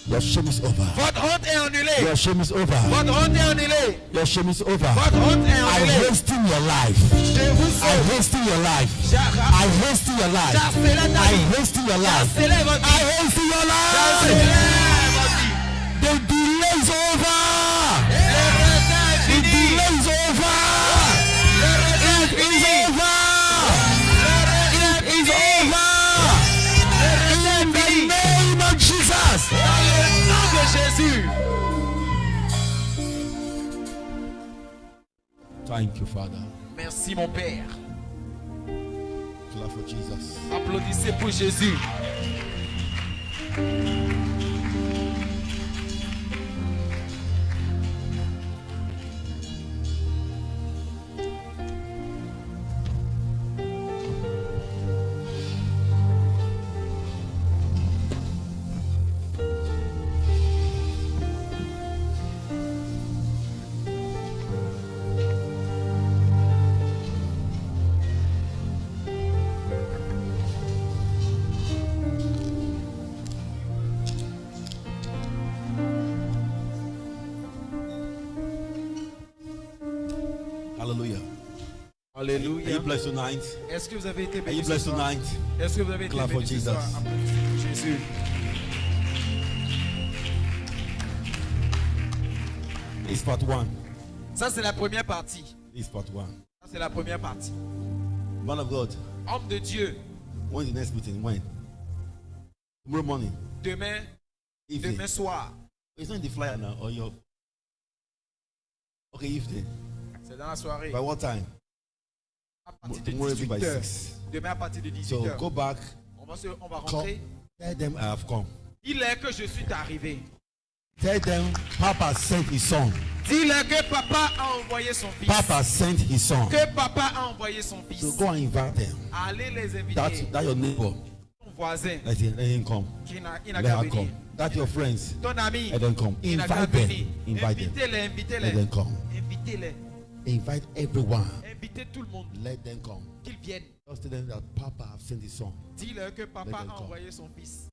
Your shame is over. Votre honte est annulée. Your shame is over. Votre honte est annulée. Your shame is over. Votre honte est I annulée. hasten your life. Je vous I sauve. hasten your life. I hasten your life. J'accélère ta I vie. hasten your life. J'accélère votre I vie. hasten your life. J'accélère votre vie. The delay is over. Le retard est The fini. delay is over. Le retard est It is fini. over. Le retard est It is fini. over. Le retard In est the fini. name of Jesus. Dans le nom de Jésus. Thank you, Father. Merci mon Père. Clap for Jesus. Applaudissez pour Jésus. Hallelujah. Are you Alléluia. blessed tonight? Est-ce que vous avez été Are you bénis ce blessed soir? tonight? Est-ce que vous avez été Clap for bénis ce Jesus. soir? Applaudissez pour Jésus. This is part one. Ça, c'est la première partie. This is part one. Ça, c'est la première partie. Man of God, Homme de Dieu, when's the next meeting? When? Tomorrow morning. demain Evening. demain soir. It's not in the flyer now, or your. Okay, evening. C'est dans la soirée. By what time? À partir de Tomorrow will be by 18h. 6. Demain à partir de 18h. So go back, On va come, rentrer. tell them I have come. Dis-leur que je suis arrivé. Tell them Papa sent his son. Dis-leur que papa a envoyé son fils. Papa sent his son. Que papa a envoyé son fils. So go and invite them. Allez les inviter. That your neighbor. Ton voisin Let him come. qui n'a Let qu'à her venir. come. That your friends. Ton ami Let them come. qui n'a qu'à Invite them. venir. Invite them. Invitez-les, Let invitez-les. them come. Invitez-les. Invite everyone. Invitez tout le monde. Let them come. Qu'ils viennent. Just tell them that Papa have sent his son. Dis-leur que Let papa them a come. envoyé son fils.